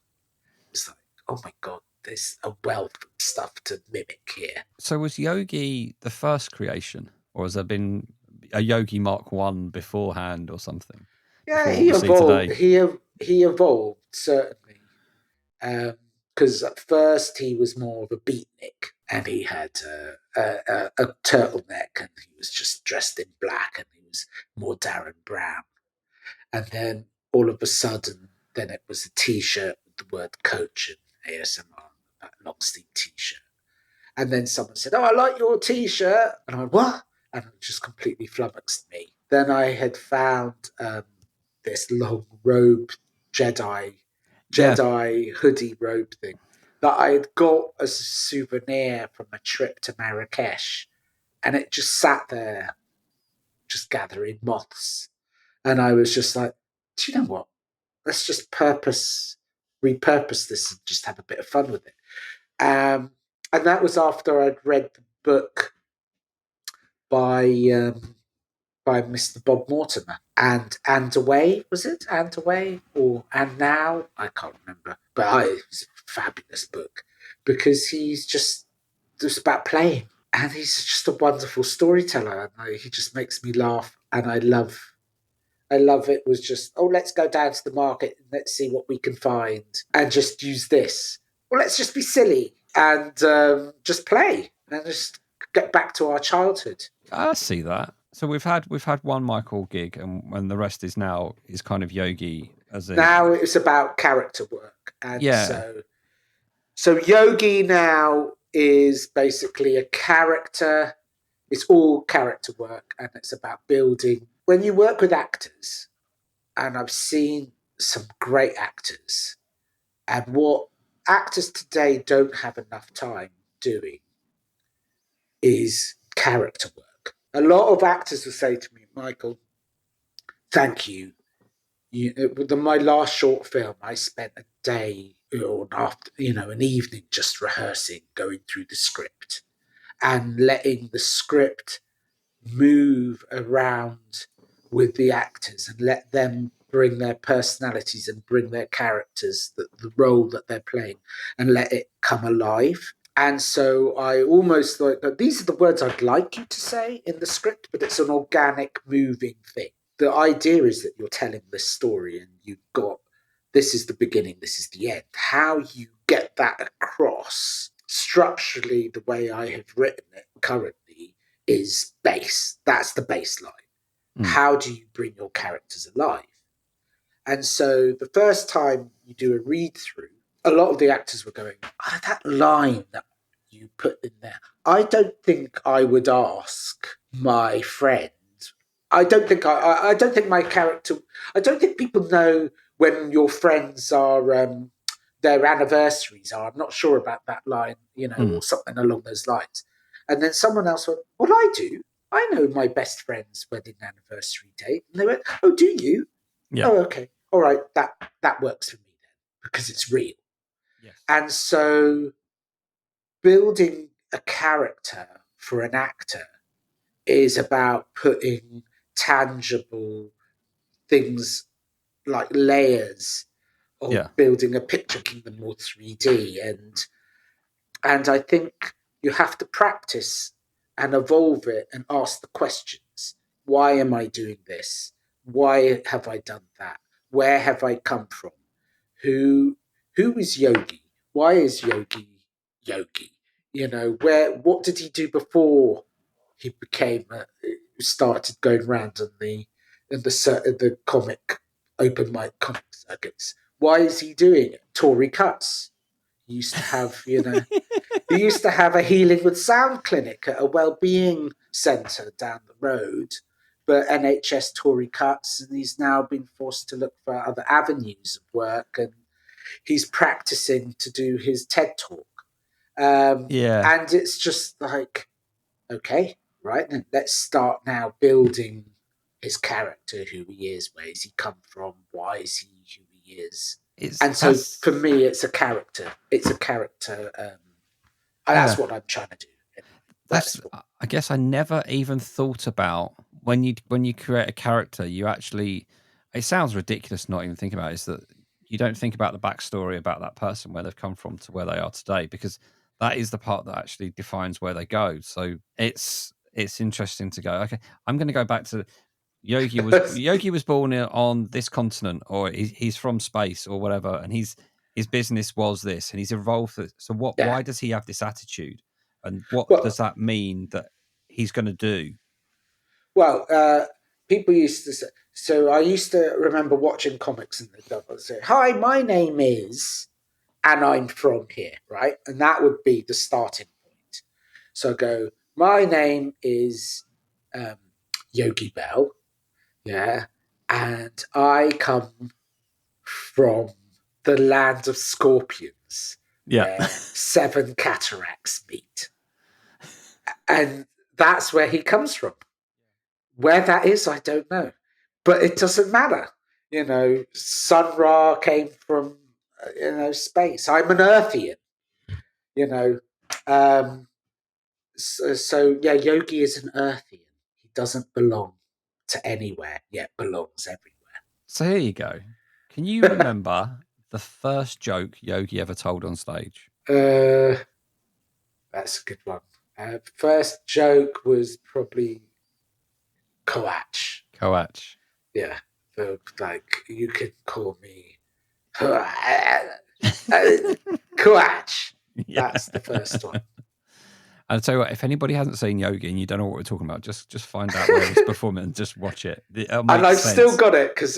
It's like, oh my God, there's a wealth of stuff to mimic here. So was Yogi the first creation, or has there been a Yogi Mark 1 beforehand or something Yeah, before what he we see evolved. today? He evolved certainly, because at first he was more of a beatnik, and he had a turtleneck, and he was just dressed in black, and he was more Darren Brown. And then all of a sudden, then it was a T-shirt with the word coach and ASMR, a long sleeve T-shirt. And then someone said, "Oh, I like your T-shirt," and I went, "What?" And it just completely flummoxed me. Then I had found this long robe, Jedi Yeah. hoodie robe thing that I had got as a souvenir from a trip to Marrakesh, and it just sat there, just gathering moths. And I was just like, "Do you know what? Let's just repurpose this and just have a bit of fun with it." And that was after I'd read the book by Mr. Bob Mortimer, and Away, was it? And Away or And Now? I can't remember. But it was a fabulous book because he's just about playing, and he's just a wonderful storyteller, and he just makes me laugh, and I love it. Was just, oh, let's go down to the market and let's see what we can find and just use this. Well, let's just be silly and just play and just get back to our childhood. I see that. So we've had one Michael gig, and the rest is kind of Yogi, as Now in, it's about character work, and yeah, so Yogi now is basically a character. It's all character work, and it's about building. When you work with actors, and I've seen some great actors, and what actors today don't have enough time doing is character work. A lot of actors will say to me, "Michael, thank you. My last short film, I spent a day or an evening just rehearsing, going through the script and letting the script move around with the actors and let them bring their personalities and bring their characters, the role that they're playing, and let it come alive." And so I almost like, these are the words I'd like you to say in the script, but it's an organic, moving thing. The idea is that you're telling this story and you've got, this is the beginning, this is the end. How you get that across structurally, the way I have written it currently, is base. That's the baseline. mm, How do you bring your characters alive? And so the first time you do a read through, a lot of the actors were going, "Oh, that line that you put in there, I don't think I would ask my friend. I don't think my character. I don't think people know when your friends are their anniversaries are. I'm not sure about that line, mm, or something along those lines." And then someone else went, "Well, I do. I know my best friend's wedding anniversary date." And they went, "Oh, do you? yeah, Oh, okay. All right. That works for me then because it's real." yes, And so building a character for an actor is about putting tangible things like layers, or yeah, building a picture, making them more 3D. And I think you have to practice and evolve it and ask the questions. Why am I doing this? Why have I done that? Where have I come from? Who who is Yogi? Why is Yogi Yogi? What did he do before he became started going around in the comic open mic comic circuits? Why is he doing it? Tory cuts. He used to have, he used to have a healing with sound clinic at a well-being centre down the road, but NHS Tory cuts, and he's now been forced to look for other avenues of work, and he's practicing to do his TED talk. yeah. And it's just like, okay, right then, let's start now building his character, who he is, where has he come from, why is he who he is. It's And so for that's me, it's a character. It's a character. And that's what I'm trying to do. I guess I never even thought about when you create a character, you actually, it sounds ridiculous not even thinking about it, is that you don't think about the backstory about that person, where they've come from to where they are today, because that is the part that actually defines where they go. So it's interesting to go, okay, I'm going to go back to Yogi was born on this continent, or he's from space or whatever, and his business was this, and he's evolved. So what? Yeah. Why does he have this attitude, and what does Well, that mean that he's going to do? well, people used to say. So I used to remember watching comics and they'd say, "Hi, my name is," and I'm from here, right? And that would be the starting point. So I go, "My name is um, Yogie Belle, yeah, and I come from the land of scorpions, Yeah. where 7 cataracts meet," and that's where he comes from. Where that is, I don't know, but it doesn't matter. Sun Ra came from space. I'm an Earthian. You know, um, so yeah, Yogi is an Earthian. He doesn't belong to anywhere, yet belongs So here you go. Can you everywhere. remember the first joke Yogi ever told on stage? That's a good one. First joke was probably Coach. Coach. Yeah, so, like you could call me Coach. Yeah. That's the first one. I'll tell you what, if anybody hasn't seen Yogi and you don't know what we're talking about, just find out where he's performing and just watch it. It'll And make I've sense. still got it because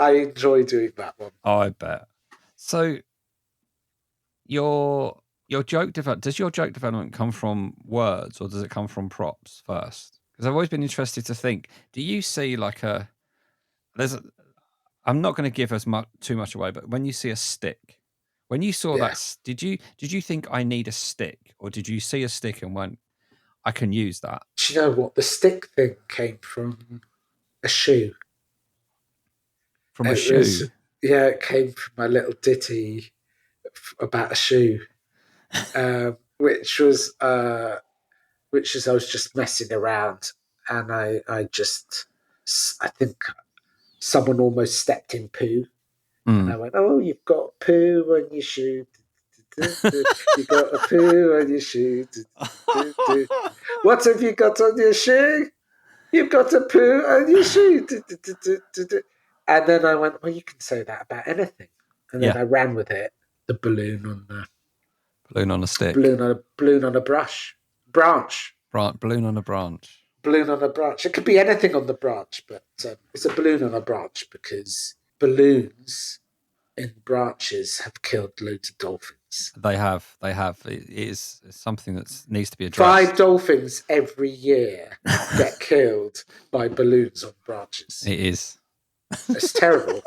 I enjoy doing that one. Oh, I bet. So your joke does your joke development come from words, or does it come from props first? Because I've always been interested to think, do you see like I'm not going to give too much away, but when you see a stick, when you saw Yeah. that, did you think I need a stick, or did you see a stick and went, I can use that? Do you know what? The stick thing came from a shoe. From a It shoe? was, yeah, it came from my little ditty about a shoe, which was I was just messing around, and I think someone almost stepped in poo, and I went, "Oh, you've got poo on your shoe. You got a poo on your shoe. What have you got on your shoe? You've got a poo on your shoe." And then I went, "Well, you can say that about anything." And then Yeah. I ran with it. The balloon on the Balloon on a stick. balloon on a branch. Balloon on a branch. Balloon on a branch. It could be anything on the branch, but it's a balloon on a branch because balloons in branches have killed loads of dolphins. They have. It is something that needs to be addressed. 5 dolphins every year get killed by balloons on branches. It is. It's terrible.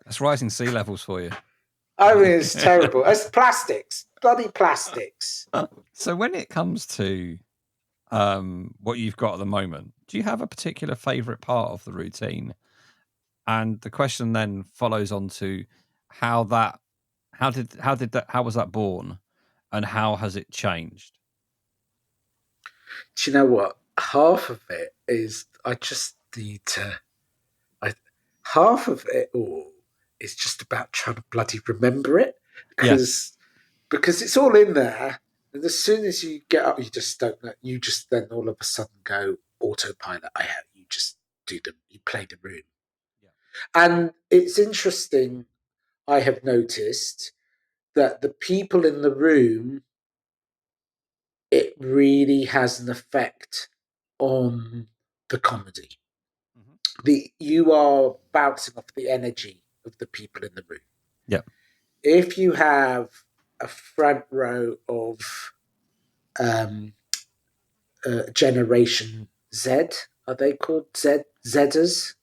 That's rising sea levels for you. I mean, it's terrible. It's plastics. Bloody plastics. So when it comes to what you've got at the moment, do you have a particular favourite part of the routine? And the question then follows on to how was that born, and how has it changed? Do you know what? Half of it is I just need to. Half of it all is just about trying to bloody remember it because it's all in there. And as soon as you get up, you just don't know. You just then all of a sudden go autopilot. You just do you play the room. Yeah. And it's interesting, I have noticed that the people in the room, it really has an effect on the comedy. You are bouncing off the energy of the people in the room. Yeah. If you have a front row of Generation Z, are they called Zers?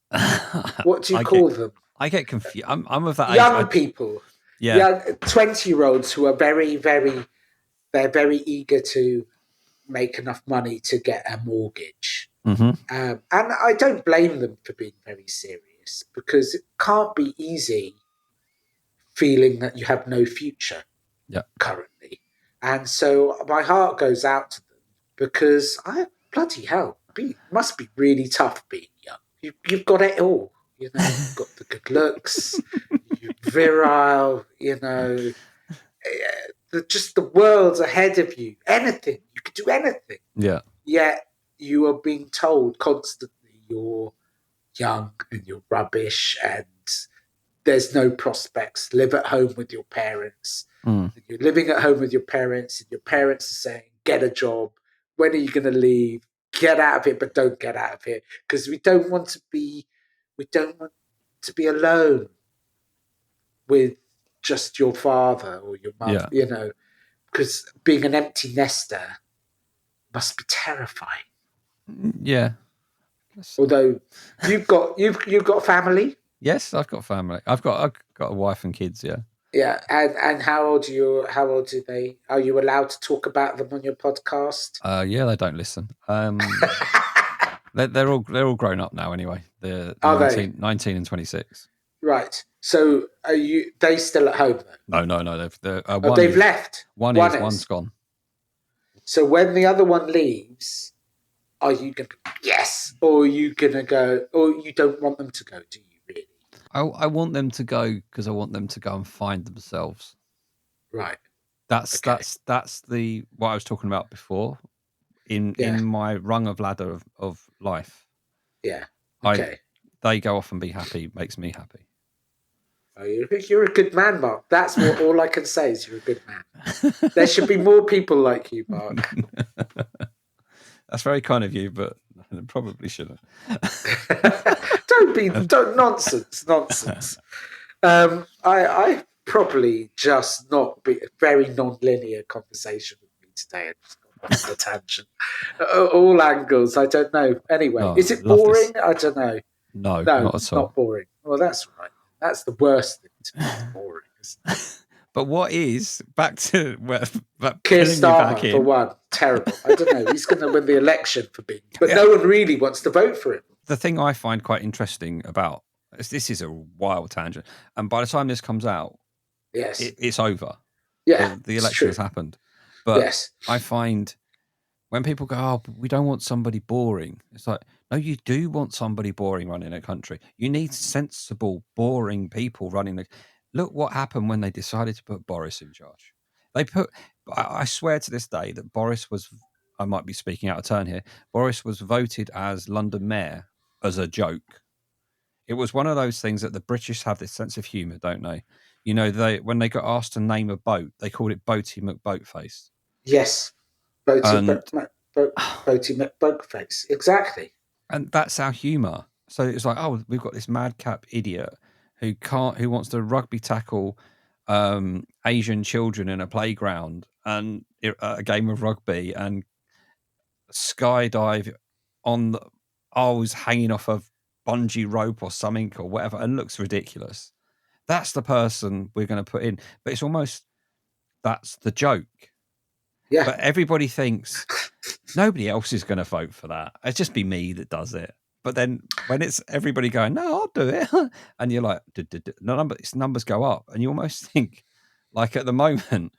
What do you call them? I get confused. I'm of that age. Young people, Yeah. young 20-year-olds who are they're very eager to make enough money to get a mortgage. And I don't blame them for being very serious because it can't be easy feeling that you have no future currently. And so my heart goes out to them because bloody hell, must be really tough being young. You've got it all. You've got the good looks, you're virile, just the world's ahead of you. Anything. You could do anything. Yeah. Yet you are being told constantly you're young and you're rubbish and there's no prospects. Live at home with your parents. You're living at home with your parents, and your parents are saying, get a job. When are you going to leave? Get out of it, but don't get out of here. Because we don't want to be alone with just your father or your mother, Yeah. because being an empty nester must be terrifying. Yeah. Although you've got family. Yes, I've got family. I've got a wife and kids. Yeah. Yeah, and how old are you? How old are they? Are you allowed to talk about them on your podcast? Yeah, they don't listen. They're all grown up now anyway. They're Are they 19 and 26. right? So are you? They still at home though? No. They've left. One's gone. So when the other one leaves, are you going to yes, or are you going to go, or you don't want them to go? Do you really? I want them to go because I want them to go and find themselves. Right. That's the what I was talking about before. In my rung of ladder of life. Yeah. Okay. They go off and be happy makes me happy. Oh, you're a good man, Mark. That's what all I can say is you're a good man. There should be more people like you, Mark. That's very kind of you, but I probably shouldn't. Don't nonsense. I probably just not be a very non-linear conversation with me today. I just got off the tangent, all angles. I don't know. Anyway, is it boring? I don't know. No, not at all. Not boring. Well, that's right. That's the worst thing to me. It's boring, isn't it? But what is back to Keir Starmer for one? Terrible. I don't know. He's going to win the election for being, but no one really wants to vote for him. The thing I find quite interesting about this is a wild tangent, and by the time this comes out, yes, it's over. Yeah, the election has happened. But yes. I find when people go, "Oh, we don't want somebody boring," it's like, no, you do want somebody boring running a country. You need sensible, boring people running the. Look what happened when they decided to put Boris in charge. I swear to this day that Boris was, I might be speaking out of turn here, Boris was voted as London mayor as a joke. It was one of those things that the British have this sense of humour, don't they? When they got asked to name a boat, they called it Boaty McBoatface. Yes. Boaty McBoatface. Exactly. And that's our humour. So it's like, oh, we've got this madcap idiot who wants to rugby tackle Asian children in a playground and a game of rugby and skydive on was hanging off a bungee rope or something or whatever and looks ridiculous. That's the person we're going to put in. But it's almost, that's the joke. Yeah. But everybody thinks nobody else is going to vote for that. It's just be me that does it. But then when it's everybody going, no, I'll do it. And you're like, numbers go up. And you almost think, like at the moment,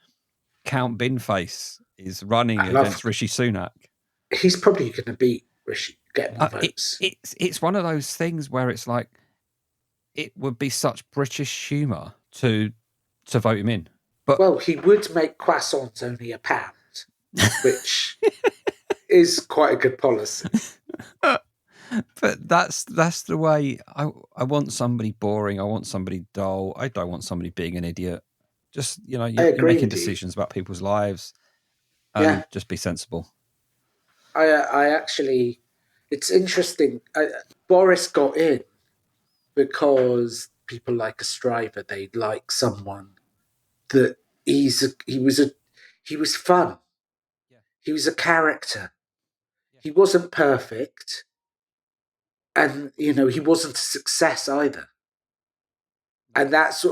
Count Binface is running against Rishi Sunak. He's probably going to beat Rishi, get more votes. It's one of those things where it's like, it would be such British humour to vote him in. But well, he would make croissants only £1, which is quite a good policy. But that's the way I want somebody boring. I want somebody dull. I don't want somebody being an idiot. Just, you're making decisions about people's lives and just be sensible. I actually, it's interesting. Boris got in because people like a striver. They like someone that he was fun. Yeah. He was a character. Yeah. He wasn't perfect. And, he wasn't a success either. And that's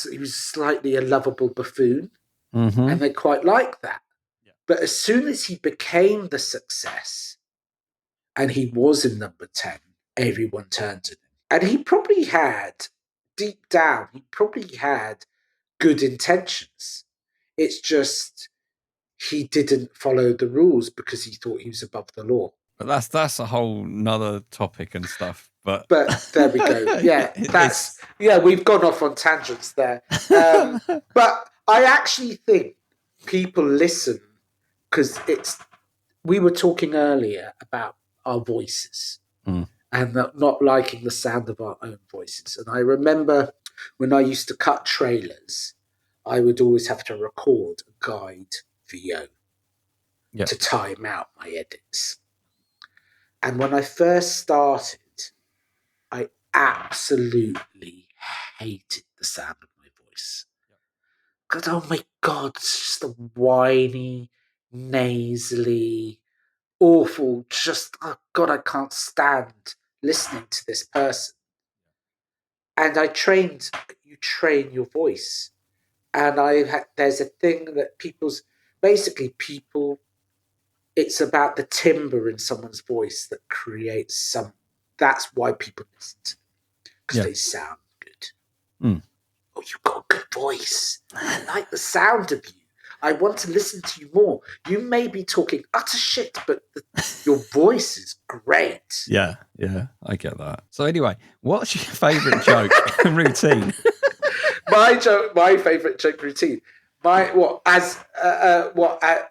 he was slightly a lovable buffoon. Mm-hmm. And they quite liked that. Yeah. But as soon as he became the success and he was in number 10, everyone turned to him. And he probably had, deep down, good intentions. It's just he didn't follow the rules because he thought he was above the law. But that's a whole nother topic and stuff. But there we go. Yeah, we've gone off on tangents there. But I actually think people listen because we were talking earlier about our voices and not liking the sound of our own voices. And I remember when I used to cut trailers, I would always have to record a guide VO to time out my edits. And when I first started, I absolutely hated the sound of my voice. Because, oh my God, it's just a whiny, nasally, awful, just, oh God, I can't stand listening to this person. And you train your voice. And there's a thing that people, it's about the timbre in someone's voice that creates that's why people listen to them. Because they sound good. Oh, you've got a good voice. I like the sound of you. I want to listen to you more. You may be talking utter shit, but your voice is great. Yeah, I get that. So anyway, what's your favourite joke routine? My favourite joke routine. That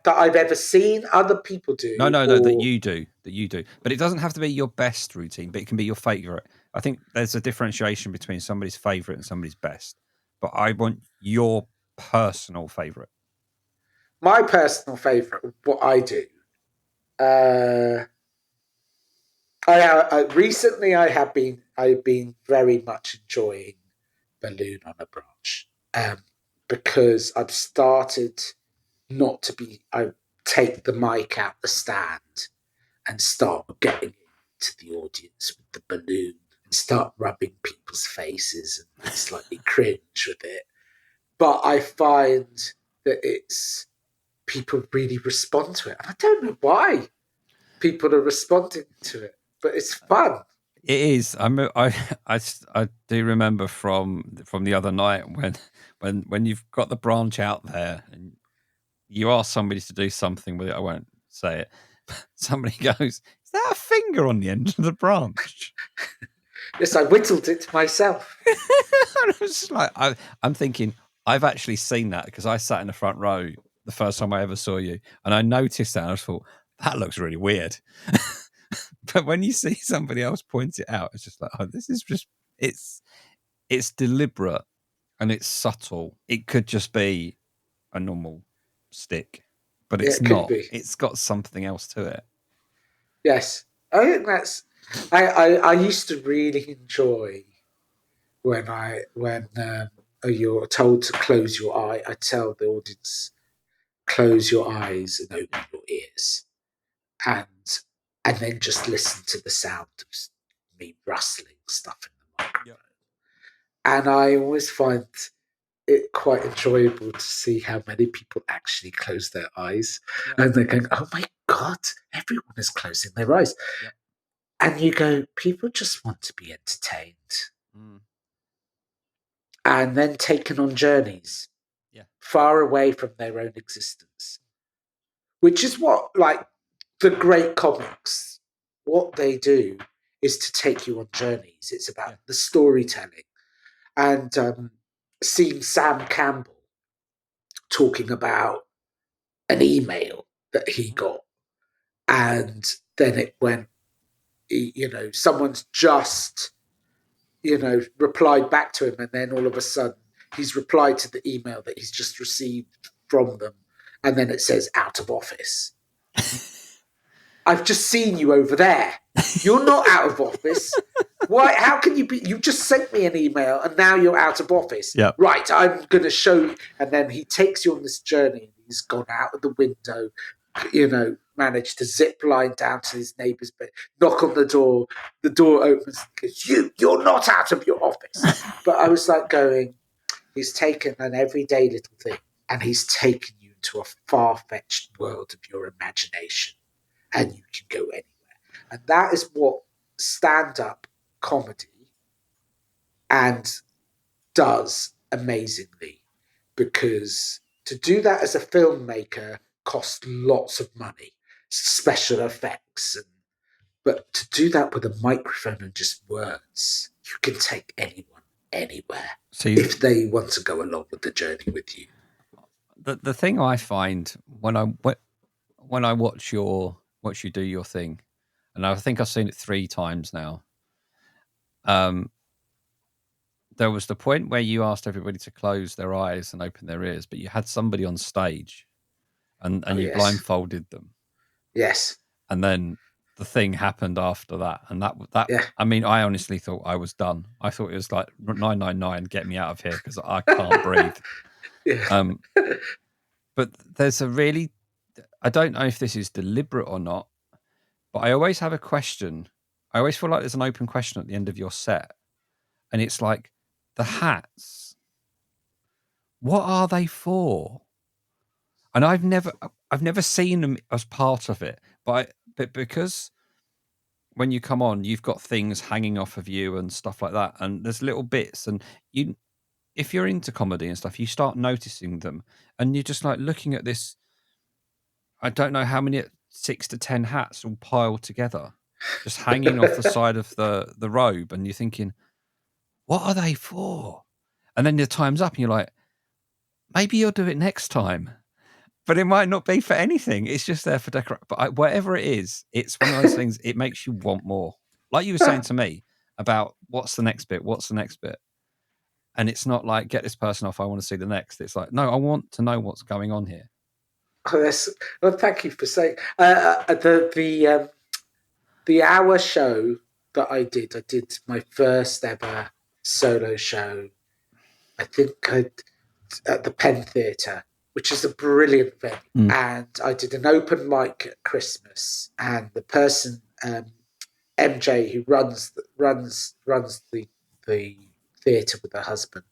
I've ever seen other people do. No, that you do. But it doesn't have to be your best routine, but it can be your favourite. I think there's a differentiation between somebody's favourite and somebody's best. But I want your personal favourite. My personal favourite, what I do. Recently I've been very much enjoying Balloon on a Branch, because I've started not to be. I take the mic out the stand and start getting into the audience with the balloon and start rubbing people's faces and slightly cringe with it. But I find that people really respond to it, and I don't know why people are responding to it, but it's fun. It is. I do remember from the other night when you've got the branch out there and you ask somebody to do something with it. I won't say it. Somebody goes, "Is that a finger on the end of the branch?" Yes, I whittled it myself. I was like, I'm thinking, I've actually seen that because I sat in the front row the first time I ever saw you, and I noticed that. And I thought that looks really weird. But when you see somebody else point it out, it's just like, oh, this is just it's deliberate and it's subtle. It could just be a normal stick, but it's not. It's got something else to it. Yes, I think that's. I used to really enjoy when you're told to close your eye. I tell the audience, close your eyes and open your ears, and then just listen to the sound of me rustling stuff in the microphone. Yep. And I always find it quite enjoyable to see how many people actually close their eyes. Yep. And they're going, oh my God, everyone is closing their eyes. Yep. And you go, people just want to be entertained. And then taken on journeys far away from their own existence. Which is what, like, the great comics, what they do is to take you on journeys. It's about the storytelling. And seeing Sam Campbell talking about an email that he got, and then it went, someone's just, replied back to him, and then all of a sudden he's replied to the email that he's just received from them, and then it says out of office. I've just seen you over there. You're not out of office. Why? How can you be? You just sent me an email and now you're out of office. Yep. Right, I'm going to show you. And then he takes you on this journey. He's gone out of the window, managed to zip line down to his neighbour's bed, knock on the door. The door opens. Goes, you're not out of your office. But I was like going, he's taken an everyday little thing and he's taken you into a far-fetched world of your imagination. And you can go anywhere. And that is what stand-up comedy does amazingly. Because to do that as a filmmaker cost lots of money, special effects, but to do that with a microphone and just words, you can take anyone anywhere if they want to go along with the journey with you. The thing I find when I watch you do your thing, and I think I've seen it 3 times now. There was the point where you asked everybody to close their eyes and open their ears, but you had somebody on stage, and you blindfolded them. Yes. And then the thing happened after that, and that I mean, I honestly thought I was done. I thought it was like 999, get me out of here because I can't breathe. Yeah. But there's a really, I don't know if this is deliberate or not, but I always have a question. I always feel like there's an open question at the end of your set, and it's like, the hats, what are they for? And I've never seen them as part of it, but because when you come on, you've got things hanging off of you and stuff like that, and there's little bits, and if you're into comedy and stuff, you start noticing them, and you're just like looking at this. I don't know how many, 6 to 10 hats all piled together, just hanging off the side of the robe, and you're thinking, what are they for? And then the time's up, and you're like, maybe you'll do it next time. But it might not be for anything. It's just there for decoration. But whatever it is, it's one of those things, it makes you want more. Like you were saying to me about what's the next bit? What's the next bit? And it's not like, get this person off, I want to see the next. It's like, no, I want to know what's going on here. Oh, well, thank you for saying the hour show that I did my first ever solo show. I think at the Penn Theatre, which is a brilliant venue. And I did an open mic at Christmas, and the person, MJ, who runs the theatre with her husband,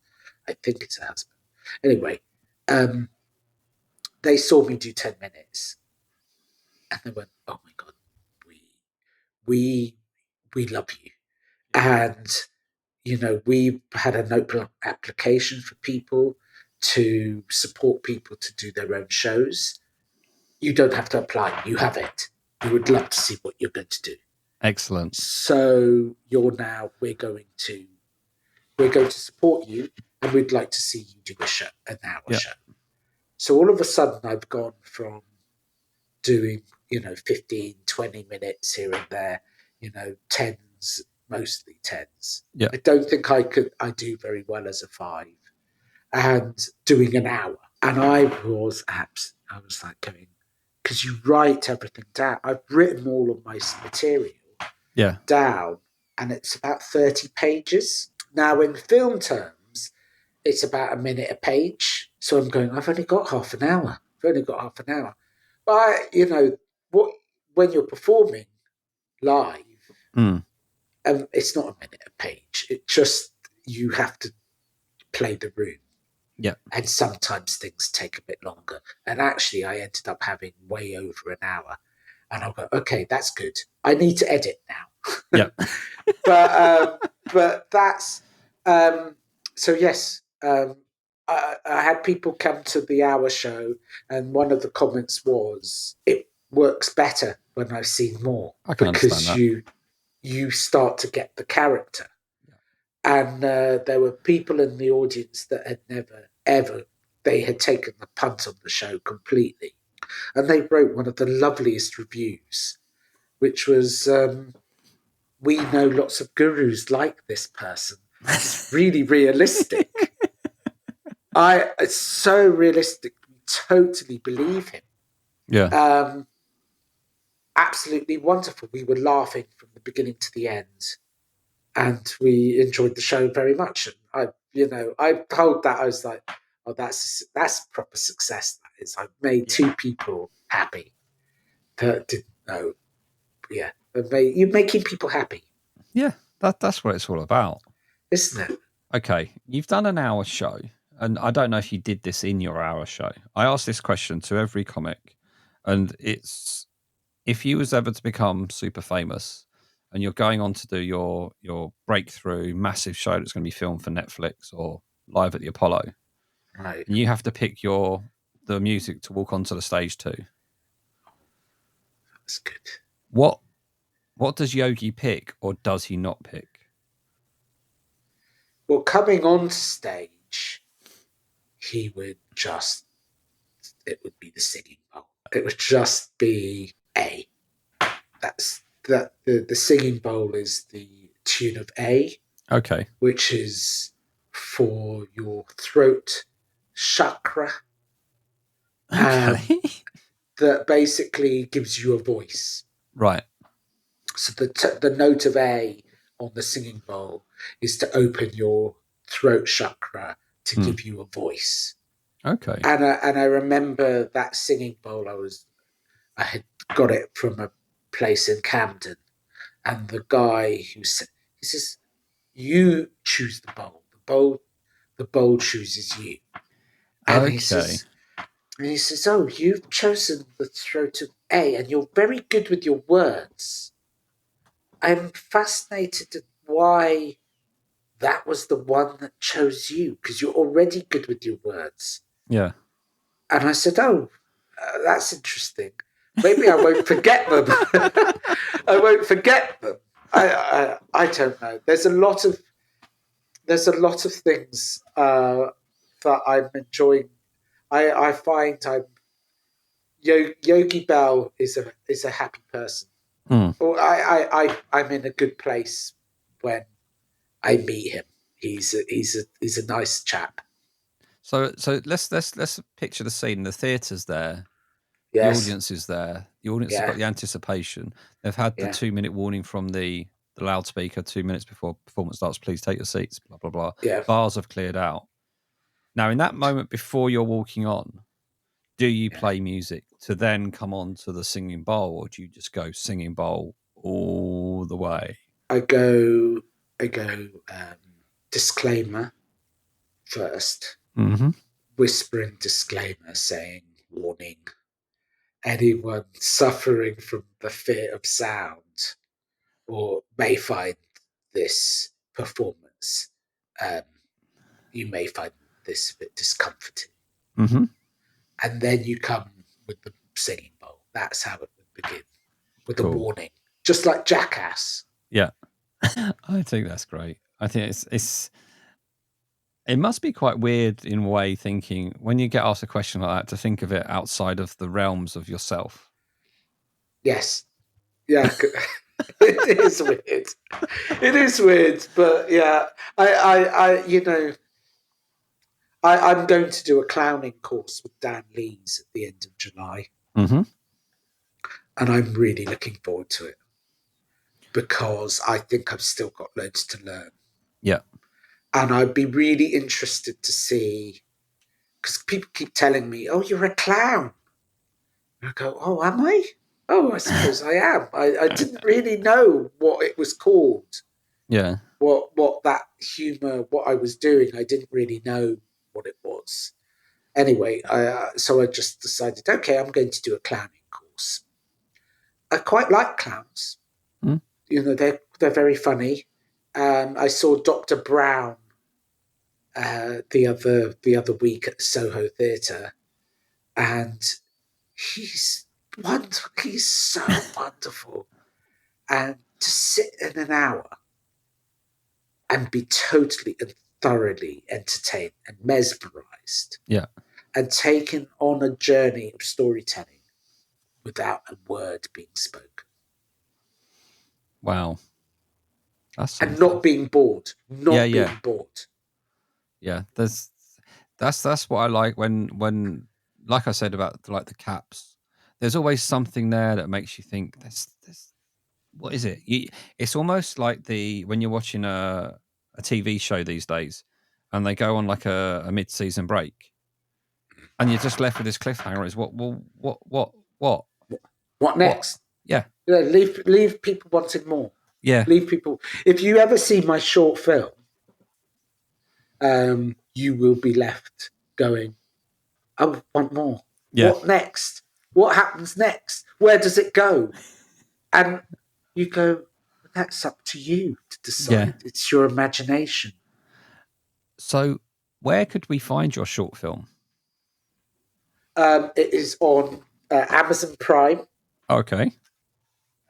I think it's her husband. Anyway, they saw me do 10 minutes, and they went, "Oh my God, we love you," and we had an open application for people to support people to do their own shows. You don't have to apply. You have it. We would love to see what you're going to do. Excellent. So we're going to support you, and we'd like to see you do an hour show. So all of a sudden I've gone from doing, 15, 20 minutes here and there, tens, mostly tens. Yeah. I don't think I do very well as a 5, and doing an hour. And I was like going, because you write everything down. I've written all of my material down, and it's about 30 pages. Now, in film terms, it's about a minute a page. So I'm going, I've only got half an hour. But, when you're performing live, it's not a minute a page. It just, you have to play the room. Yeah. And sometimes things take a bit longer. And actually, I ended up having way over an hour. And I'll go, okay, that's good. I need to edit now. Yeah. but that's, so yes, I had people come to the hour show, and one of the comments was, it works better when I've seen more. I can because understand that. you start to get the character. And there were people in the audience that had never, ever, they had taken the punt on the show completely. And they wrote one of the loveliest reviews, which was, we know lots of gurus like this person. It's really realistic. It's so realistic. We totally believe him. Yeah. Absolutely wonderful. We were laughing from the beginning to the end. And we enjoyed the show very much. And I told that, I was like, oh, that's proper success. That is. I've made 2 people happy that didn't know. Yeah, you're making people happy. Yeah, that's what it's all about, isn't it? Okay, you've done an hour show, and I don't know if you did this in your hour show. I ask this question to every comic, and it's, if you was ever to become super famous, and you're going on to do your breakthrough massive show that's going to be filmed for Netflix or live at the Apollo, right? And you have to pick your the music to walk onto the stage to. That's good. What does Yogi pick, or does he not pick? Well, coming on stage, he would just, it would be the singing bowl. It would just be A. The singing bowl is the tune of A, Okay. which is for your throat chakra. Okay. That basically gives you a voice. Right. So the note of A on the singing bowl is to open your throat chakra to give you a voice. Okay. And I remember that singing bowl. I had got it from a place in Camden, and the guy who said, he says, "You choose the bowl. The bowl chooses you." And Okay. he says, "Oh, you've chosen the throat of A, and you're very good with your words. I'm fascinated at why that was the one that chose you, because you're already good with your words." Yeah. And I said, "Oh, that's interesting. Maybe I won't forget them." I won't forget them. I don't know. There's a lot of things that I'm enjoying. I find Yogi Belle is a happy person. Or I'm in a good place when I meet him. He's a nice chap. So let's picture the scene. The theatre's there. The Yes. audience is there. The audience have Yeah. got the anticipation. They've had the Yeah. 2-minute warning from the loudspeaker 2 minutes before performance starts. Please take your seats. Blah blah blah. Yeah. Bars have cleared out. Now, in that moment before you're walking on, do you Yeah. play music to then come on to the singing bowl, or do you just go singing bowl all the way? I go disclaimer first, Mm-hmm. whispering disclaimer saying, warning, anyone suffering from the fear of sound or may find this performance, um, you may find this a bit discomforting. Mm-hmm. And then you come with the singing bowl. That's how it would begin, with a Cool. warning, just like Jackass. Yeah. I think that's great. I think it must be quite weird in a way, thinking when you get asked a question like that, to think of it outside of the realms of yourself. Yes. Yeah. It is weird. It is weird, but yeah, I'm going to do a clowning course with Dan Lees at the end of July, Mm-hmm. and I'm really looking forward to it because I think I've still got loads to learn. Yeah. And I'd be really interested to see, because people keep telling me, "Oh, you're a clown." And I go, "Oh, am I? Oh, I suppose I am." I didn't really know what it was called. Yeah. What that humor, what I was doing, I didn't really know what it was. Anyway, so I just decided, okay, I'm going to do a clowning course. I quite like clowns. Mm. You know, they're very funny. I saw Dr. Brown the other week at the Soho Theatre, and he's wonderful. He's so wonderful, and to sit in an hour and be totally and thoroughly entertained and mesmerized Yeah. and taken on a journey of storytelling without a word being spoken. Wow. That's And something. not being bored. Yeah. Not Yeah. being bored. Yeah. That's what I like when like I said about like the caps. There's always something there that makes you think this what is it? It's almost like when you're watching a TV show these days, and they go on like a mid-season break, and you're just left with this cliffhanger. Is what What what? next? Yeah, Yeah, leave people wanting more. yeah, Leave people. If you ever see my short film, you will be left going, "I want more. yeah. What next? What happens next? Where does it go?" And you go, "That's up to you to Yeah. decide. It's your imagination." So, where could we find your short film? It is on Amazon Prime, Okay.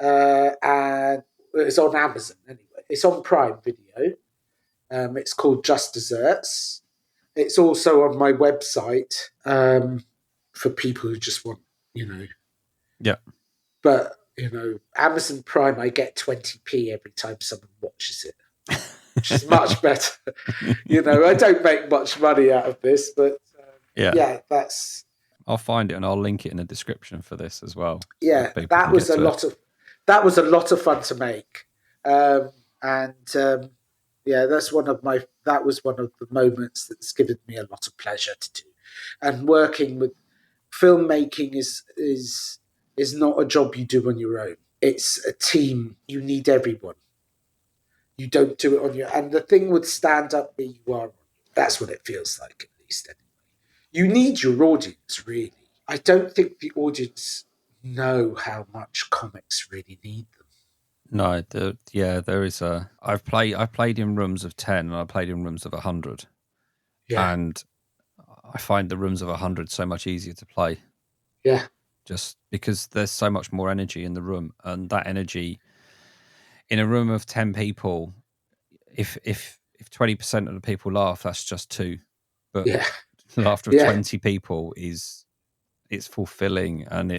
and it's on Amazon anyway. It's on Prime Video. It's called Just Desserts. It's also on my website for people who just want, Yeah. But Amazon Prime, I get 20p every time someone watches it, which is much better. I don't make much money out of this, but Yeah. that's I'll find it and I'll link it in the description for this as well. So yeah. people That can was get a to it. lot of fun to make, and that was one of the moments that's given me a lot of pleasure to do. And working with filmmaking is not a job you do on your own. It's a team. You need everyone. You don't do it on your. And the thing with stand up, you are. That's what it feels like, at least. Anyway. You need your audience, really. I don't think the audience know how much comics really need them. No, there is a. I've played in rooms of 10 and I played in rooms of 100, Yeah, and I find the rooms of 100 so much easier to play. yeah, Just because there's so much more energy in the room, and that energy in a room of 10 people, if 20% of the people laugh, that's just two, but yeah, laughter of yeah, 20 people it's fulfilling, and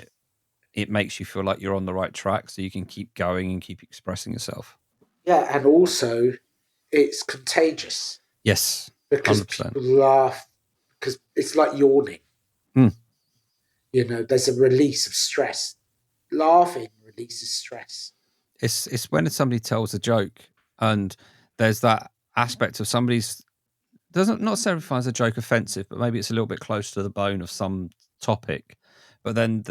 it makes you feel like you're on the right track, so you can keep going and keep expressing yourself. yeah. And also, it's contagious Yes, because 100%. people laugh because it's like yawning. Hmm. There's a release of stress. Laughing releases stress. It's when somebody tells a joke and there's that aspect of somebody's doesn't not necessarily finds a joke offensive, but maybe it's a little bit close to the bone of some topic. But then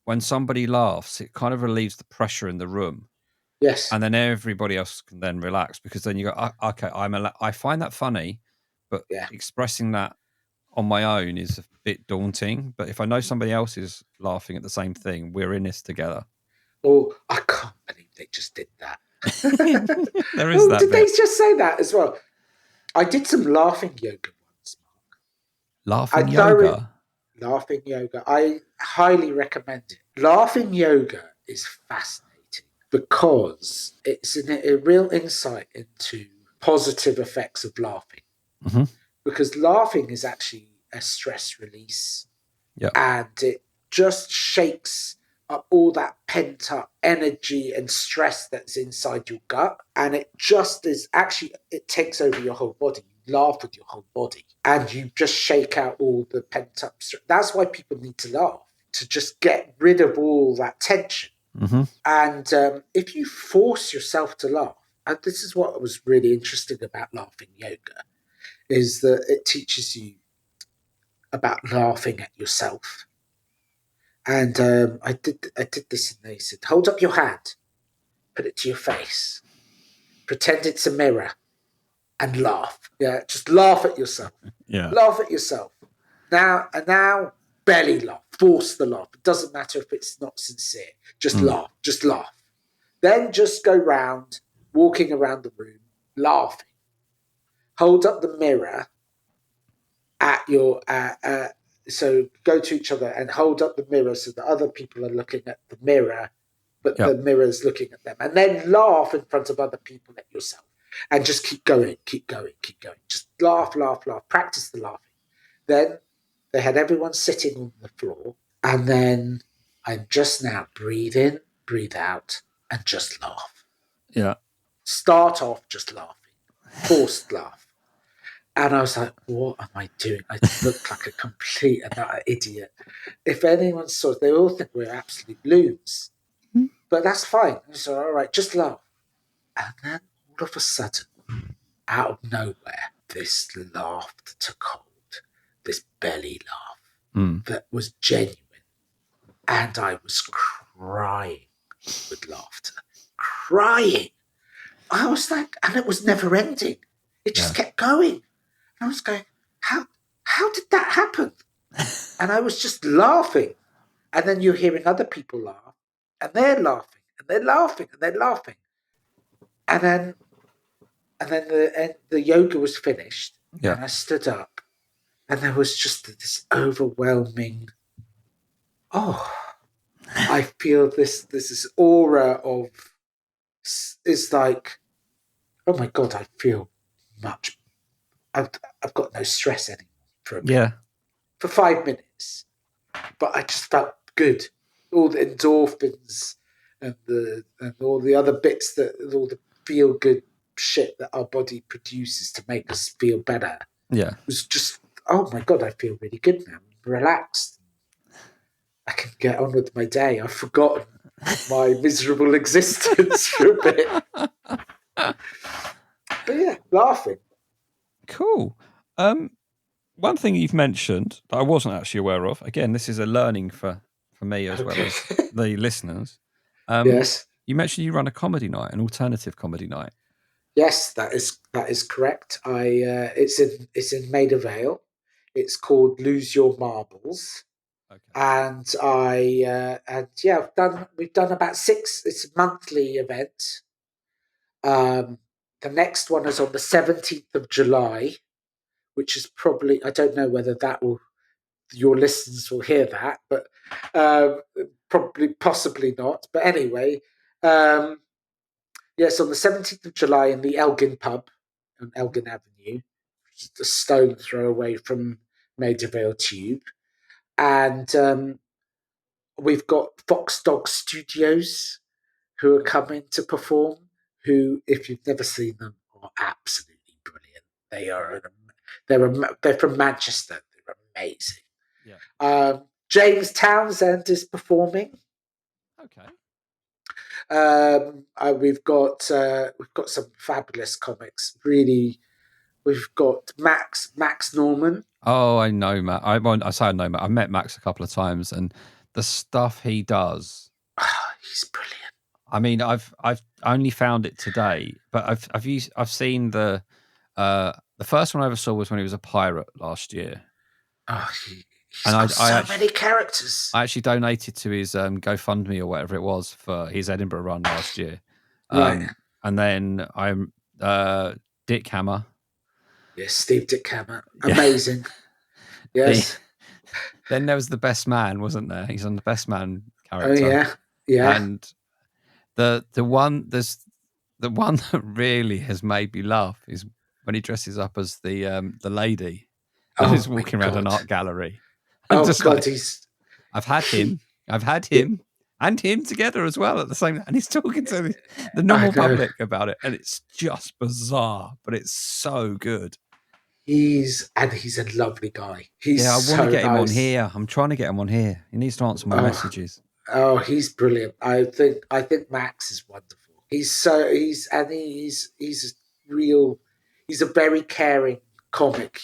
when somebody laughs, it kind of relieves the pressure in the room, Yes. and then everybody else can then relax, because then you go, okay, I find that funny, but Yeah. expressing that on my own is a bit daunting. But if I know somebody else is laughing at the same thing, we're in this together. Oh, I can't believe they just did that. There is Oh, that did they bit. just say that as well? I did some laughing yoga once, Mark. I Laughing thoroughly yoga. laughing yoga. I highly recommend it. Laughing yoga is fascinating because it's a real insight into positive effects of laughing. Mm-hmm. Because laughing is actually a stress release, Yeah. and it just shakes up all that pent up energy and stress that's inside your gut. And it just is actually, it takes over your whole body. You laugh with your whole body and you just shake out all the pent up stress. That's why people need to laugh, to just get rid of all that tension. Mm-hmm. And if you force yourself to laugh, and this is what was really interesting about laughing yoga, is that it teaches you about laughing at yourself. And I did this, and they said, hold up your hand, put it to your face, pretend it's a mirror, and laugh. Yeah, just laugh at yourself. Yeah. Laugh at yourself. Now, belly laugh, force the laugh. It doesn't matter if it's not sincere. Just laugh, just laugh. Then just go round, walking around the room, laughing. Hold up the mirror at your so go to each other and hold up the mirror so that other people are looking at the mirror, but Yeah. the mirror is looking at them, and then laugh in front of other people at yourself, and just keep going, keep going, keep going. Just laugh, laugh, laugh. Practice the laughing. Then they had everyone sitting on the floor, and then I'm just now breathe in, breathe out, and just laugh. Yeah. Start off just laughing, forced laugh. And I was like, what am I doing? I look like a complete and utter idiot. If anyone saw it, they all think we're absolute loons. But that's fine. So, all right, just laugh. And then all of a sudden, out of nowhere, this laugh took hold, this belly laugh that was genuine. And I was crying with laughter. Crying. I was like, and it was never ending. It just kept going. And I was going, how did that happen? And I was just laughing. And then you're hearing other people laugh, and they're laughing, and they're laughing, and they're laughing. And then the yoga was finished, Yeah. and I stood up, and there was just this overwhelming. Oh, I feel this aura of. It's like, oh my god, I feel much. I've, I've got no stress anymore for a bit, Yeah. for 5 minutes, but I just felt good. All the endorphins and all the other bits that all the feel good shit that our body produces to make us feel better Yeah. was just, oh my god, I feel really good now. I'm relaxed. I can get on with my day. I've forgotten my miserable existence for a bit. But yeah, laughing. Cool. One thing you've mentioned that I wasn't actually aware of, again, this is a learning for me as well Okay. as the listeners. Yes. You mentioned you run a comedy night, an alternative comedy night. Yes, that is correct. It's in Maida Vale. It's called Lose Your Marbles, Okay. and we've done about six. It's a monthly event. Um, the next one is on the 17th of July, which is probably, I don't know whether that will your listeners will hear that, but um, probably possibly not. But anyway, um, yes, on the 17th of July in the Elgin pub on Elgin Avenue, just a stone throw away from Maida Vale Tube. And we've got Fox Dog Studios who are coming to perform, who, if you've never seen them, are absolutely brilliant. They are they're from Manchester. They're amazing. Yeah. James Townsend is performing. Okay. We've got some fabulous comics. Really, we've got Max Norman. Oh, I know Matt. I say I know Matt. I've met Max a couple of times, and the stuff he does. Oh, he's brilliant. I mean, I've only found it today, but I've seen the first one I ever saw was when he was a pirate last year, Oh, he's and got so many characters. I actually donated to his GoFundMe or whatever it was for his Edinburgh run last year. Right. And then I'm Dick Hammer. Yes, Steve Dickhammer. Yeah. Amazing. Yes. Then there was the Best Man, wasn't there? He's on the Best Man Oh character. yeah. Yeah. And the one that really has made me laugh is when he dresses up as the lady and Oh is my walking around an god. art gallery. I'm Oh just god, like, he's I've had he, yeah, him and him together as well at the same time. And he's talking to the I normal know. public about it. And it's just bizarre, but it's so good. He's a lovely guy. He's Yeah, I want to so get him on nice. here. I'm trying to get him on here. He needs to answer my Oh, messages. oh, he's brilliant. I think Max is wonderful. He's real. He's a very caring comic.